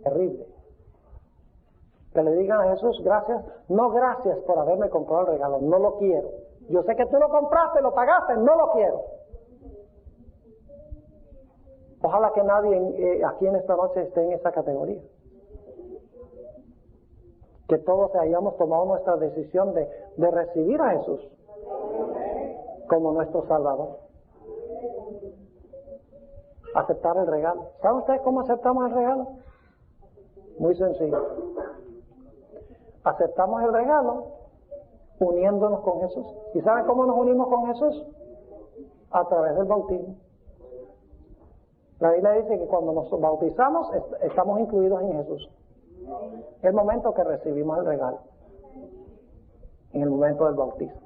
Speaker 1: Terrible. Que le digan a Jesús, gracias, no gracias por haberme comprado el regalo, no lo quiero. Yo sé que tú lo compraste, lo pagaste, no lo quiero. Ojalá que nadie aquí en esta noche esté en esa categoría. Que todos hayamos tomado nuestra decisión de recibir a Jesús como nuestro Salvador. Aceptar el regalo. ¿Saben ustedes cómo aceptamos el regalo? Muy sencillo. Aceptamos el regalo uniéndonos con Jesús. ¿Y saben cómo nos unimos con Jesús? A través del bautismo. La Biblia dice que cuando nos bautizamos estamos incluidos en Jesús. El momento que recibimos el regalo. En el momento del bautismo.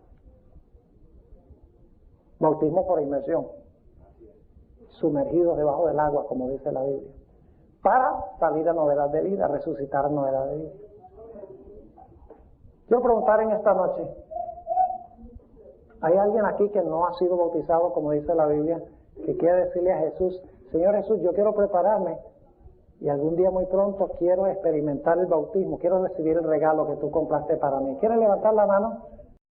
Speaker 1: Bautismo por inmersión. Sumergidos debajo del agua, como dice la Biblia. Para salir a novedad de vida, resucitar a novedad de vida. Quiero preguntar en esta noche, ¿hay alguien aquí que no ha sido bautizado, como dice la Biblia, que quiere decirle a Jesús, Señor Jesús, yo quiero prepararme y algún día muy pronto quiero experimentar el bautismo, quiero recibir el regalo que tú compraste para mí? ¿Quiere levantar la mano?